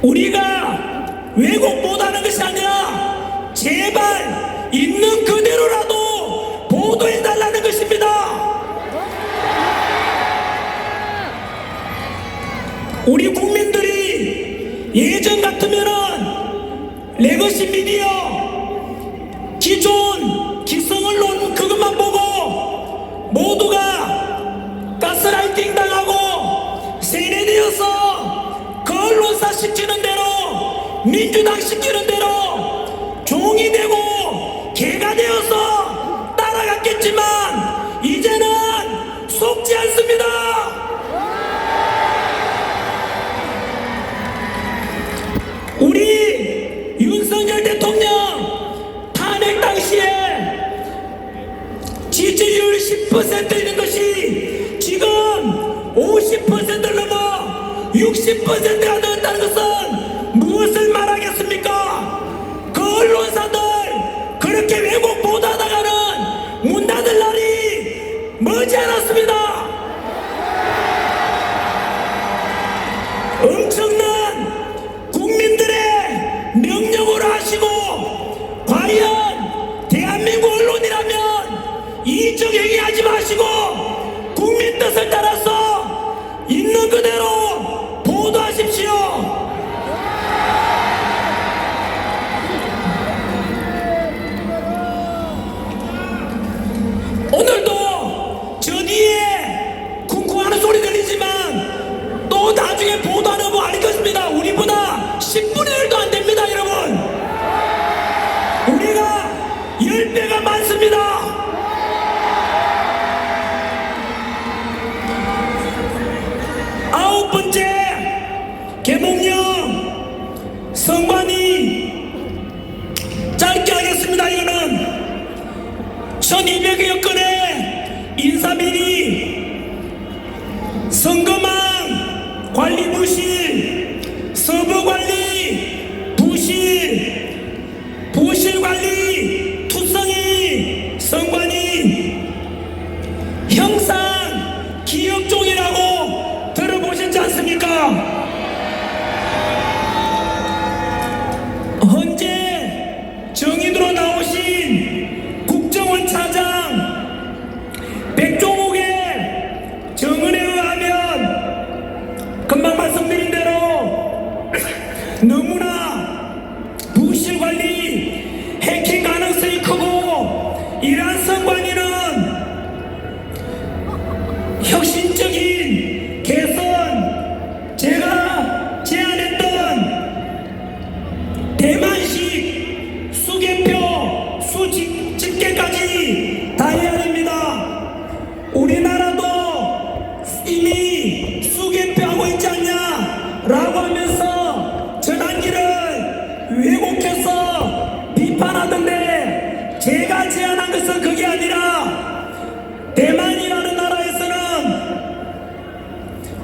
우리가 왜곡 보도하는 것이 아니라 제발 있는 그대로라도 보도해달라는 것입니다. 우리 국민들이 예전 같으면은 레거시 미디어, 기존 기성 언론 그것만 보고 모두 언론사 시키는 대로, 민주당 시키는 대로 종이 되고 개가 되어서 따라갔겠지만 이제는 속지 않습니다. 우리 윤석열 대통령 탄핵 당시에 지지율 10% 있는 것이 지금 50%를 넘어 60%가 되었다는 것은 무엇을 말하겠습니까? 그 언론사들 그렇게 왜곡 보도하다가는 문 닫을 날이 머지않았습니다. 엄청난 국민들의 명령으로 하시고, 과연 대한민국 언론이라면 이적 행위하지 마시고 국민 뜻을 따라서 있는 그대로 보도하십시오. 오늘도 저 뒤에 쿵쿵하는 소리 들리지만 또 나중에 보도하는 거 아닐 것입니다. 우리보다 10분의 1도 안 됩니다, 여러분. 우리가 10배가 많습니다. 아홉 번째 계몽령 성관이 짧게 하겠습니다. 이거는 1200여 건의 인사비리, 선거망 관리 부실, 서버관리 부실, 부실관리 투성이 선관위 형상 기억종이라고 들어보셨지 않습니까? 현재 정인으로 나오신 국정원 차장 백종욱의 정언에 의하면 금방 말씀드린 대로 너무나 부실관리, 해킹 가능성이 크고, 이러한 선관위는 혁신적인 개선, 제가 제안했던 대만식 수개표, 수집계까지 다 해야 됩니다. 우리나라도 이미 수개표하고 있지 않냐 라고 하면서 전환기를 왜곡해서 비판하던데, 제가 제안한 것은 그게 아니라 대만이라는 나라에서는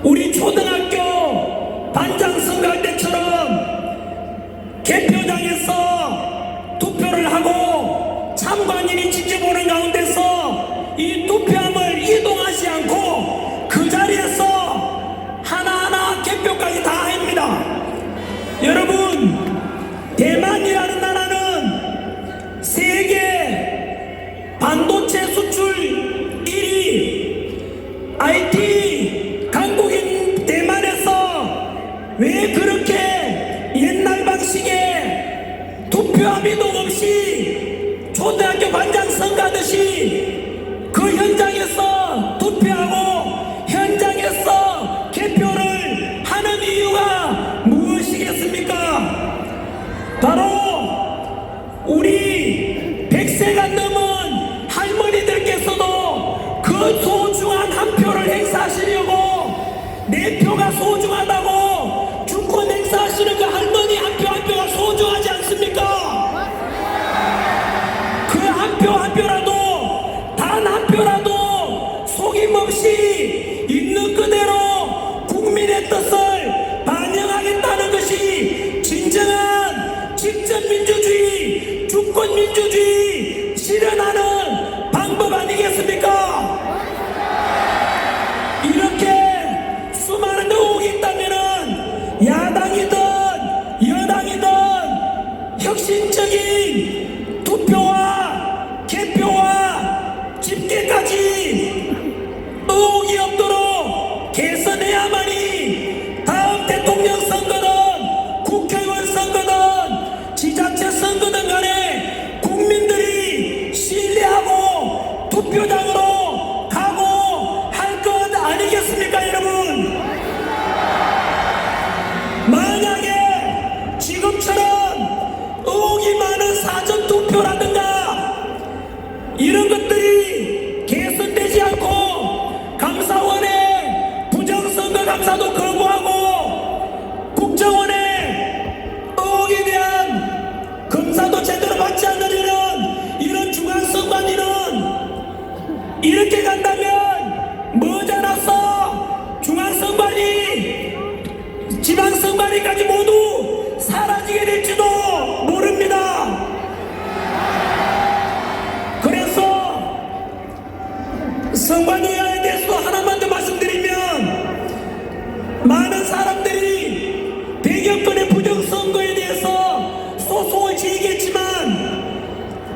우리 초등학교 반장 선거할 때처럼 개표장에서 투표를 하고 참관인이 지켜보는 가운데서 이 투표함을 이동하지 않고 그 자리에서 하나하나 개표까지 다 합니다. 여러분, 대만이라는 나라는 세계 반도체 수출 1위, IT 강국인 대만에서 왜 그렇게 옛날 방식의 투표함 이동 없이 초등학교 반장 선거하듯이 그 현장에서 투표하고 현장에서 개표를 하는 이유가 무엇이겠습니까? 바로 우리 100세가 넘은 할머니들께서도 그 소중한 한 표를 행사하시려고, 내 표가 소중하다고 주권 행사하시는 그 할머니 한 표 한 표가 소중하지 않습니까? 그 한 표 한 표라도, 단 한 표라도 속임없이 있는 그대로 국민의 뜻을 반영하겠다는 것이 진정한 직접민주주의, 주권민주주의 실현하는 방법 아니겠습니까? 이렇게 수많은 의혹이 있다면은 야당이든 여당이든 혁신적인 투표와 개표와 집계까지 의혹이 없도록 개선해야만이 다음 대통령 선거든 국회의원 선거든 지자체 선거든 간에 국민들이 신뢰하고 투표장으로 가고 할 것 아니겠습니까, 여러분? 만약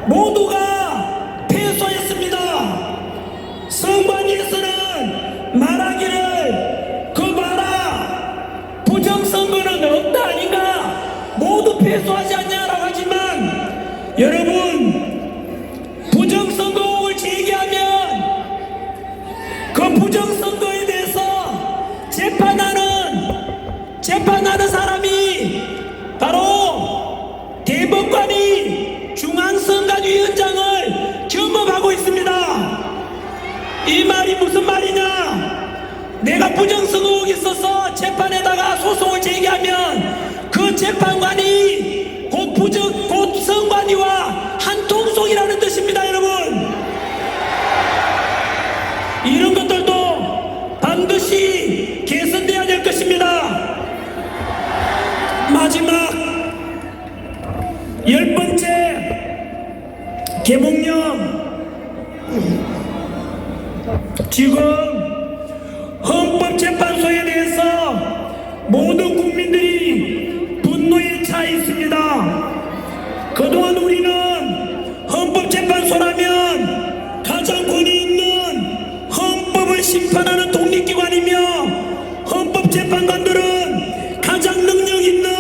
모두가 패소했습니다. 선관위에서는 말하기를 그 봐라 부정선거는 없다 아닌가 모두 패소하지 않냐라고 하지만 여러분 부정선거를 제기하면 그 부정선거에 대해서 재판하는 사람이 바로 대법관이 중앙선관위원장을 겸업하고 있습니다. 이 말이 무슨 말이냐? 내가 부정선거 의혹이 있어서 재판에다가 소송을 제기하면 그 재판관이 곧 선관위와 한 통속이라는 뜻입니다, 여러분. 이런 것들도 반드시 개선돼야 될 것입니다. 마지막 10번째 계몽령 지금 헌법재판소에 대해서 모든 국민들이 분노에 차 있습니다. 그동안 우리는 헌법재판소라면 가장 권위 있는 헌법을 심판하는 독립기관이며 헌법재판관들은 가장 능력 있는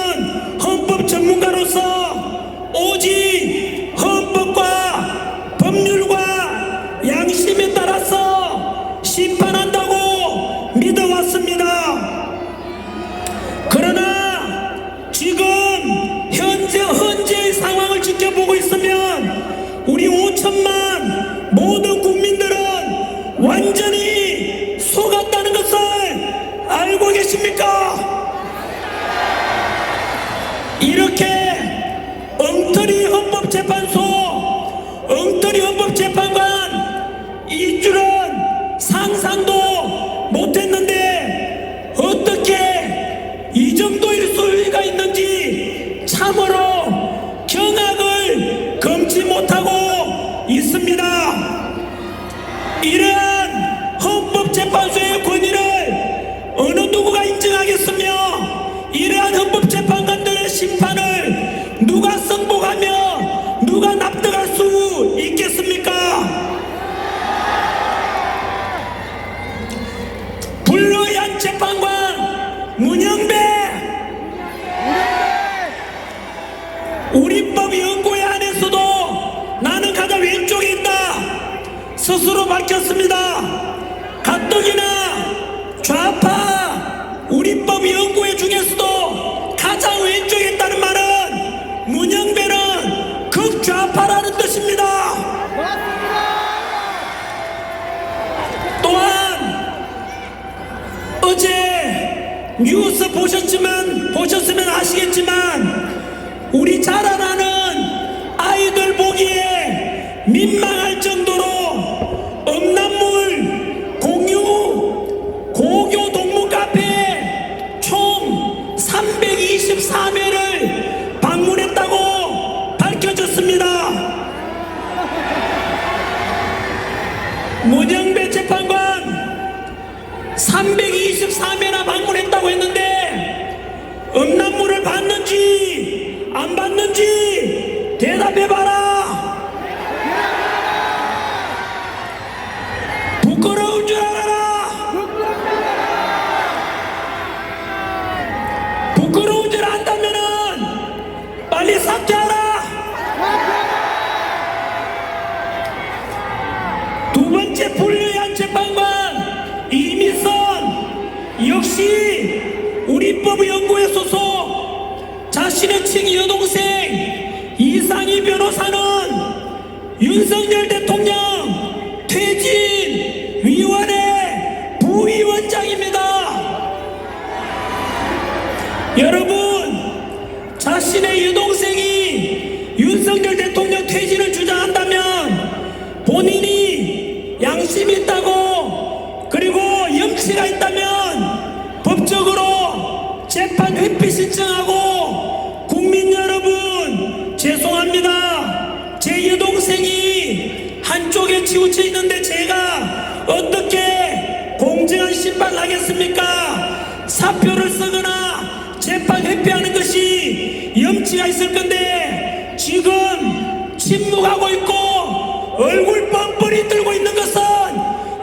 헌법 전문가로서 오직 헌법과 법률과 양심에 따라서 심판한다고 믿어왔습니다. 그러나 지금 현재의 상황을 지켜보고 있으면 우리 5천만 모든 국민들은 완전히 속았다는 것을 알고 계십니까? 이렇게 엉터리 헌법재판소, 엉터리 헌법재판관 이 줄은 상상도 못했는데 어떻게 이 정도의 소리가 있는지 참으로 경악을 금치 못하고 있습니다. 이러한 헌법재판소의 권위를 어느 누구가 인정하겠으며 이러한 헌법재판관들의 심판을 누가 승복하며 누가 납득할 수 있겠습니까? 불의한 재판관 문영배 우리법 연구회 안에서도 나는 가장 왼쪽에 있다 스스로 밝혔습니다. 가뜩이나 좌파 우리법 연구회 중에서도 가장 왼쪽에 있다는 말은 문영배는 극좌파라는 뜻입니다. 또한 어제 뉴스 보셨으면 아시겠지만 우리 자라나는 아이들 보기에 민망할 정도로 음란물 고교 동문 카페 총 324회를 방문했다고 밝혀졌습니다. 문영배 재판관 324회나 방문했다고 했는데 음란물을 봤는지 안 봤는지 대답해봐라. 부끄러운 줄 알아라. 부끄러운 줄 안다면은 빨리 사퇴하라. 두 번째 불리한 재판관 이미선 역시 우리법 연구회 소속 자신의 친히 여동생 이상희 변호사는 윤석열 대통령 퇴진위원회 부위원장입니다. 여러분 자신의 여동생이 윤석열 대통령 퇴진을 주장한다면 본인이 양심이 있다고 그리고 염치가 있다면 법적으로 재판 회피 신청하고 국민 여러분 죄송합니다. 제 여동생이 한쪽에 치우쳐 있는데 제가 어떻게 공정한 심판을 하겠습니까? 사표를 쓰거나 재판 회피하는 것이 염치가 있을 건데 지금 침묵 가고 있고 얼굴 뻔뻔히 들고 있는 것은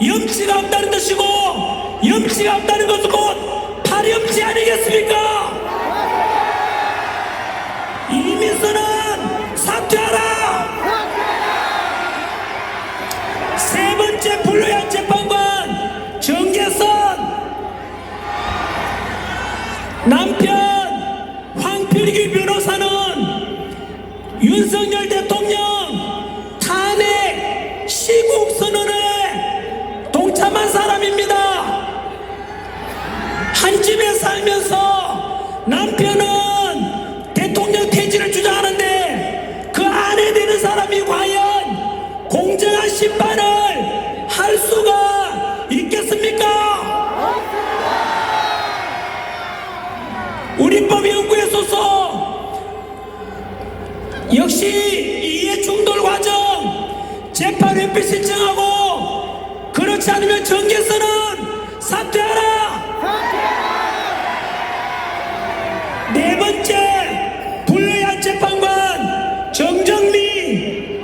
염치가 없다는 뜻이고, 염치가 없다는 것은 곧 파렴치 아니겠습니까? 이민수는 사퇴하라! 세 번째 불로한 재판관 정계선, 남편 황필기 변호사는 윤석열 대통령 탄핵 시국 선언에 동참한 사람입니다. 한 집에 살면서 남편은 대통령 퇴진을 주장하는데 그 아내 되는 사람이 과연 공정한 심판을 할 수가 있겠습니까? 우리법 연구에 소속 역시 이해 충돌 과정 재판 회피 신청하고, 그렇지 않으면 정계선은 사퇴하라! 네 번째 불리한 재판관 정정민,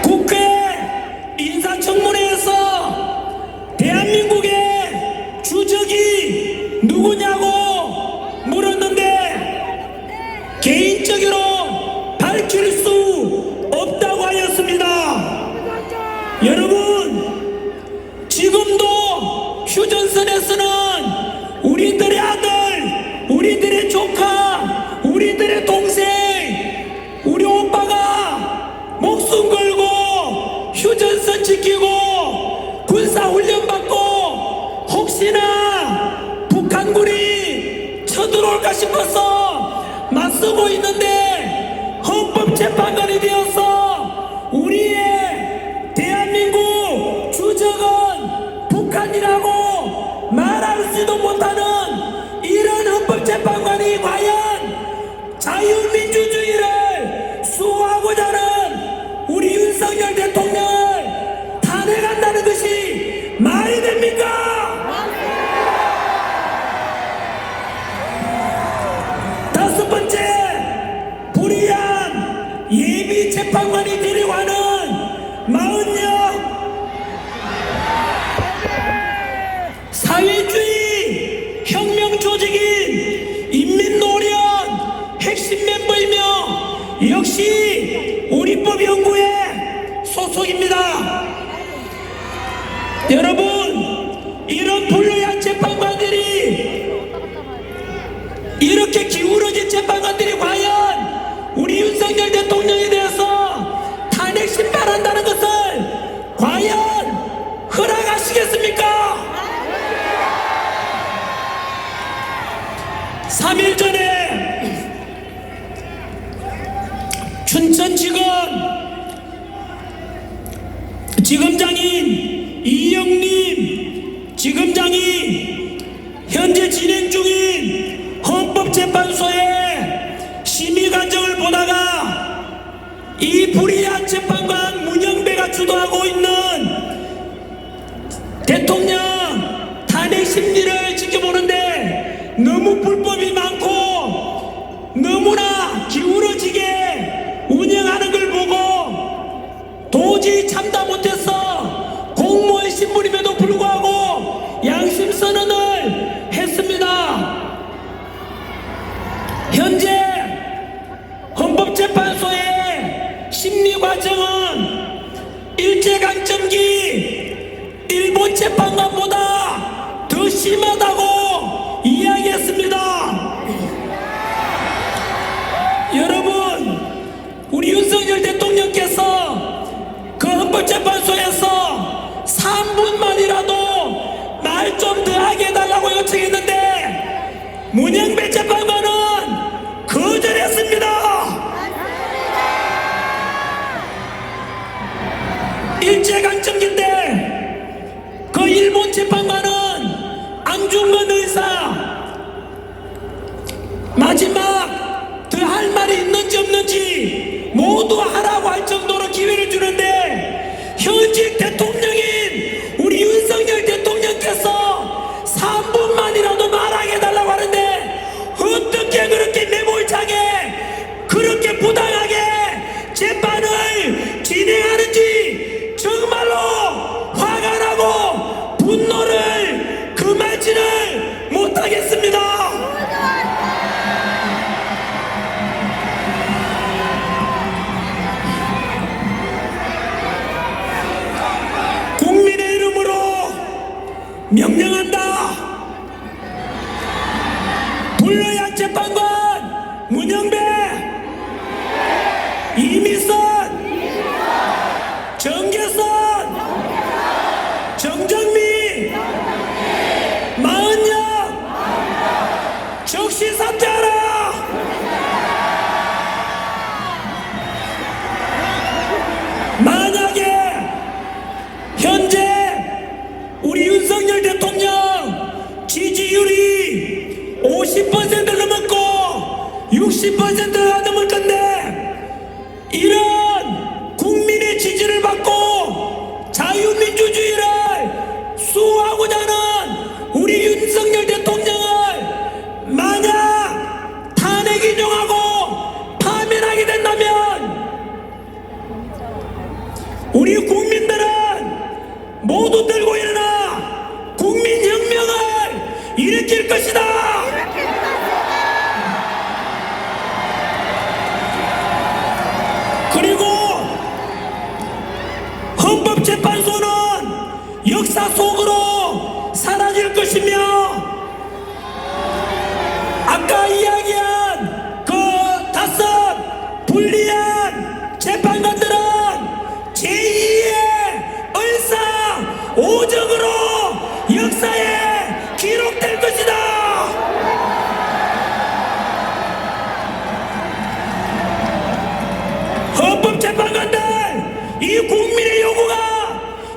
국회 인사청문회에서 대한민국의 주적이 누구냐고 물었는데 개인적으로 밝힐 수 없다고 하였습니다. 여러분, 지금도 휴전선에서는 우리들의 아들, 우리들의 조카, 우리들의 동생, 우리 오빠가 목숨 걸고 휴전선 지키고 군사훈련 받고 혹시나 북한군이 쳐들어올까 싶어서 맞서고 있는데, 헌법재판관이 되어서 우리의 대한민국 주적은 북한이라고 말할지도 못하는 이런 헌법재판관이 과연 자유민주주의를 수호하고자 하는 우리 윤석열 대통령을 탄핵한다는 것이 말이 됩니까? 다섯 번째 불의한 예비 재판관이 되려고 하는 마흔역 사회주의 혁명 조직인 인민노련 핵심 멤버이며 역시 우리법 연구의 소속입니다. 여러분, 이런 불리한 재판관들이, 이렇게 기울어진 재판관들이 과연 우리 윤석열 대통령에 대해서 탄핵 심판한다는 것을 과연 허락하시겠습니까? 3일 전에 춘천지검 지검장인 이영림 지검장이 현재 진행 중인 헌법재판소의 심의 과정을 보다가 이 불의한 재판관 문영배가 주도하고 있는 대통령 탄핵 심리를 지켜보는데 너무 불법이 많고 너무나 기울어지게 운영하는 걸 보고 도저히 참다 못해서 공무원 신분임에도 불구하고 양심선언을 했습니다. 현재 헌법재판소의 심리과정은 일제강점기 일본 재판관보다 더 심하다고 이야기했습니다. 여러분, 우리 윤석열 대통령께서 그 헌법재판소에서 3분만이라도 말 좀 더 하게 해달라고 요청했는데 문영배 재판관은 거절했습니다. 일제강점기 때 그 일본 재판관은 안중근 의사 마지막 더 할 말이 있는지 없는지 모두 하라고 할 정도로 기회를 주는데 현직 대통령인 우리 윤석열 대통령께서 3분만이라도 말하게 해달라고 하는데 어떻게 그렇게 매몰차게 그렇게 부당하게 명령한다. 불러야 재판관 문영배, 이미선, 정계선, 정정미, 마은영 즉시 사퇴하라. 만약에 현재 우리 윤석열 대통령 지지율이 50%를 넘었고 60%가 넘을 건데, 이런 국민의 지지를 받고 자유민주주의를 수호하고자 하는 우리 윤석열 대통령을 만약 탄핵 인용하고 파면하게 된다면 우리 국민들은 모두 들고 일어나 국민혁명을 일으킬 것이다. 그리고 헌법재판소는 역사 속으로 사라질 것이며, 아까 이야기한 그 5 불리한 재판관들은 제2의 얼상 5정으로 역사에 기록될 것이다. 헌법재판관들, 이 국민의 요구가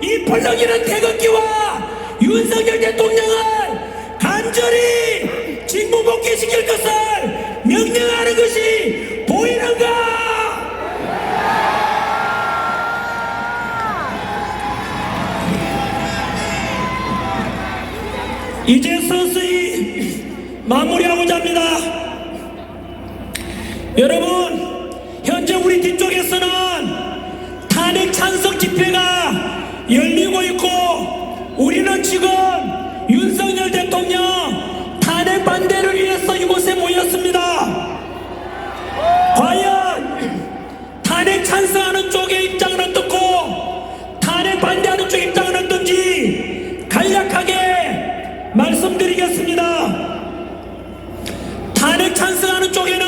이 펄럭이는 태극기와 윤석열 대통령을 간절히 직무복귀시킬 것을 명령하는 것이 보이는가? 이제 서서히 마무리하고자 합니다. 여러분, 현재 우리 뒤쪽에서는 탄핵 찬성 집회가 열리고 있고, 우리는 지금 윤석열 대통령 탄핵 반대를 위해서 이곳에 모였습니다. 과연 탄핵 찬성하는 쪽의 입장은 어떻고 탄핵 반대하는 쪽의 입장은 어떤지 간략하게 말씀드리겠습니다. 탄핵 찬성하는 쪽에는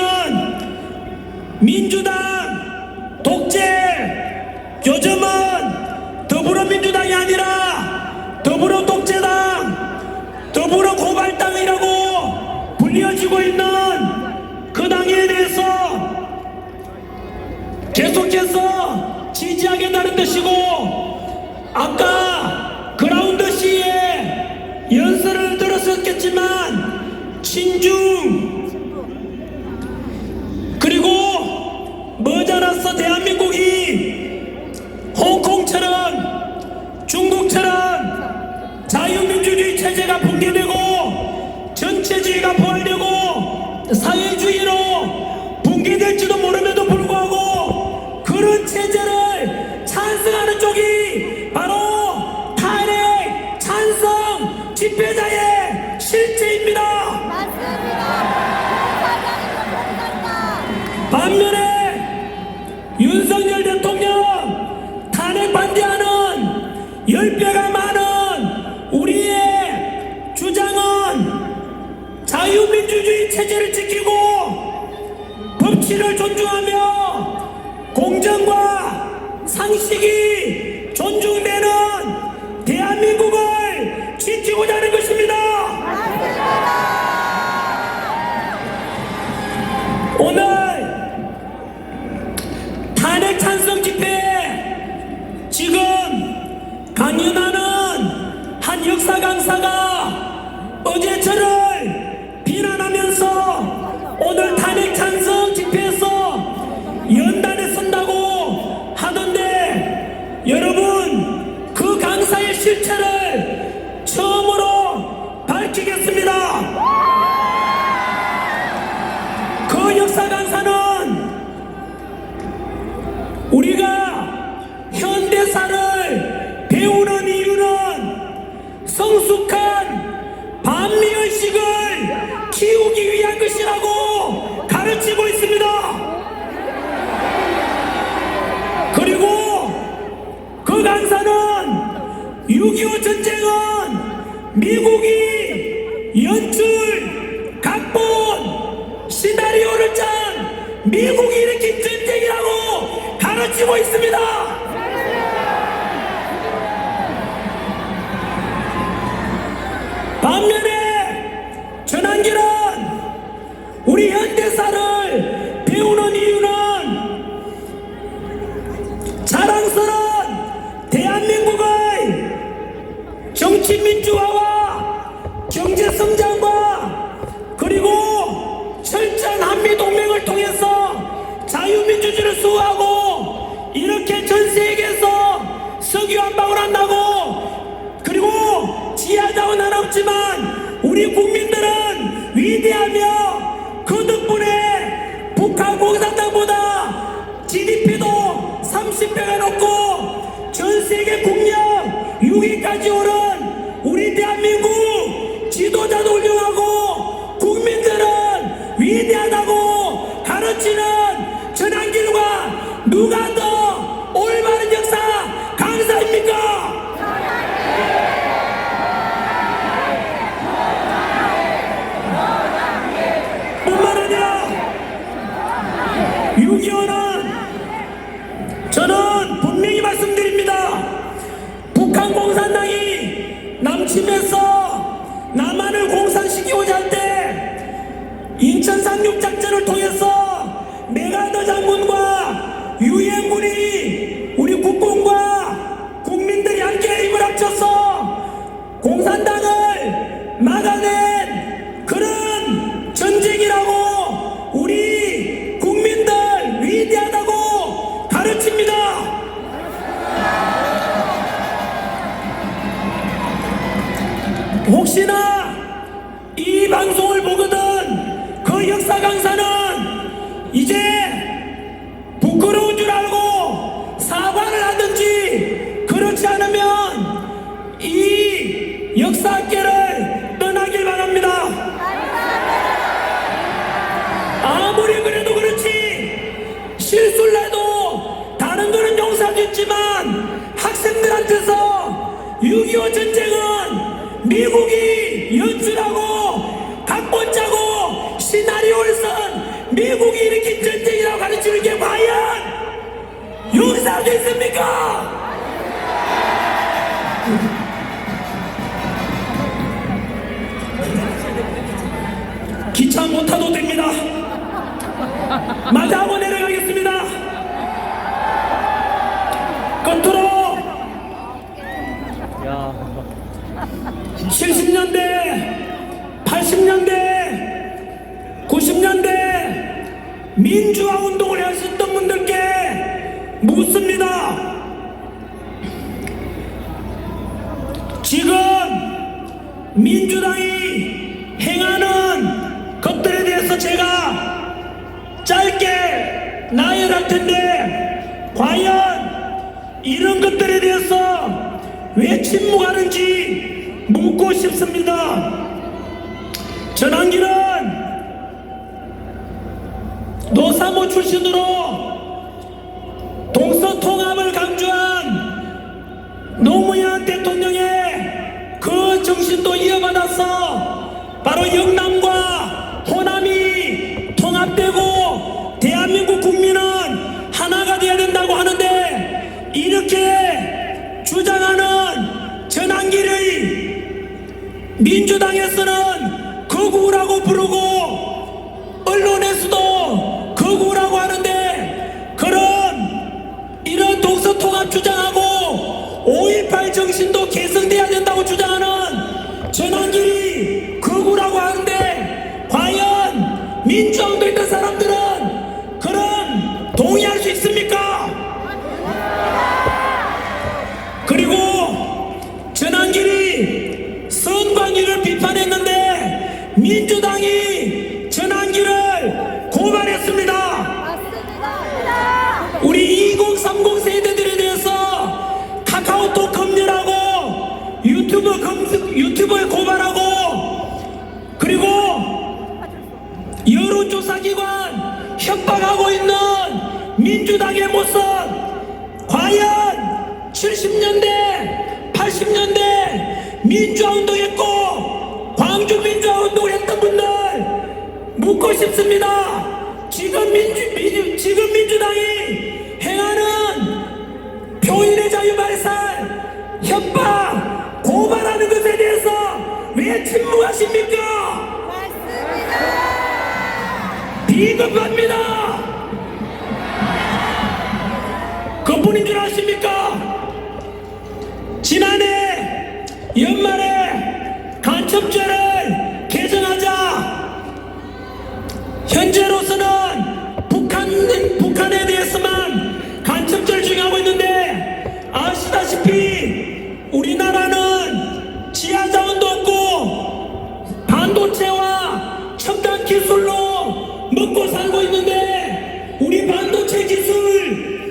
민주당 독재, 요즘은 더불어민주당이 아니라 더불어 독재당, 더불어 고발당이라고 불려지고 있는 그 당에 대해서 계속해서 지지하겠다는 뜻이고, 아까 그라운드 시에 연설을 들었었겠지만 친중, 그리고 머지않아서 대한민국이 홍콩처럼 중국처럼 자유민주주의 체제가 붕괴되고 전체주의가 부활되고 사회주의로 붕괴될지도 모름에도 불구하고 그런 체제를 찬성하는 쪽이 바로 탄핵 찬성 집회자의 실체입니다. 반면에 윤석열 대통령 탄핵 반대하는 10배가 많은 우리의 주장은 자유민주주의 체제를 지키고 법치를 존중하며 공정과 상식이 존중되는 대한민국을 지키고자 하는 것입니다. 오늘 탄핵 찬성 집회에 지금 강연하는 한 역사 강사가 어제 저를 비난하면서 오늘 탄핵 찬성 집회에서 연단에 선다고 하던데, 여러분, 그 강사의 실체를 처음으로 밝히겠습니다. 그 역사 강사는 우리가 현대사를 배우는 이유는 성숙한 반미의식을 키우기 위한 것이라고 가르치고 있습니다. 그리고 그 강사는 6.25 전쟁은 미국이 연출, 각본, 시나리오를 짠 미국이 일으킨 전쟁이라고 가르치고 있습니다. 반면에 전한길은 우리 현대사를 배우는 이유는 자랑스러운 대한민국의 정치민주화와 경제성장과 그리고 철저한 한미동맹을 통해서 자유민주주의를 수호하고 이렇게 전세계에서 석유 한 방울 안 나고 그리고 지하자원 하나 없지만 우리 국민들은 위대하며 그 덕분에 북한 공산당보다 GDP도 30배가 높고 전세계 국력 6위까지 오른 우리 대한민국 지도자도 훌륭하고 국민들은 위대하다고 가르치는 전한길과 누가 더 올바른 역사 강사입니까? 뭔 말하냐? 6.25는 저는 분명히 말씀드립니다. 북한 공산당이 남침해서 남한을 공산시키고자 할 때 인천 상륙 작전을 통해서 메가더 장군과 유엔군이 우리 국군과 국민들이 함께 힘을 합쳐서 공산당을 막아낸 그런 전쟁이라고 우리 국민들 위대하다고 가르칩니다. 혹시나 이 방송을 보거든 그 역사 강사는 이제 부끄러운 줄 알고 사과를 하든지 그렇지 않으면 이 역사학계를 떠나길 바랍니다. 아무리 그래도 그렇지 실수를 해도 다른 거는 용서할 수 있지만 학생들한테서 6.25 전쟁은 미국이 연출하고 각본 짜고 시나리오를 쓴 미국이 일으킨 전쟁이라고 가르치는 게 과연 용서할 수 있습니까? 기차 못 타도 됩니다. 마주하고 내려가겠습니다. 끝으로 70년대, 80년대, 90년대 민주화 운동을 하셨던 분들께 묻습니다. 지금 민주당이 행하는 것들에 대해서 제가 짧게 나열할 텐데 과연 이런 것들에 대해서 왜 침묵하는지 묻고 싶습니다. 전한길은 노사모 출신으로 동서통합을 강조한 노무현 대통령의 그 정신도 이어받아서 바로 영남과 호남이 통합되고 대한민국 국민은 하나가 되어야 된다고 하는데 이렇게 주장하는 전한길의 민주당에서는 거구라고 부르고 언론에서도 거구라고 하는데 이런 동서통합 주장하고 5.18 정신도 계승돼야 된다고 주장하는 전한길이 거구라고 하는데 과연 민주당도 있던 사람들은 그런 동의할 수 있습니까? 그리고 전한길이 선관위를 비판했는데 민주당이 전한길을 고발했습니다. 우리 2030 세대들에 대해서 카카오톡 검열하고 유튜브에 고발하고 그리고 여론조사기관 협박하고 있는 민주당의 모습 과연 70년대 80년대 민주화운동했고 묻고 싶습니다. 지금 민주당이 행하는 표현의 자유 발산, 협박, 고발하는 것에 대해서 왜 침묵하십니까? 비겁합니다. 그뿐인 줄 아십니까? 지난해 연말에 간첩죄를 개정하자 현재로서는 북한에 대해서만 간첩죄를 적용하고 있는데, 아시다시피 우리나라는 지하자원도 없고 반도체와 첨단 기술로 먹고 살고 있는데, 우리 반도체 기술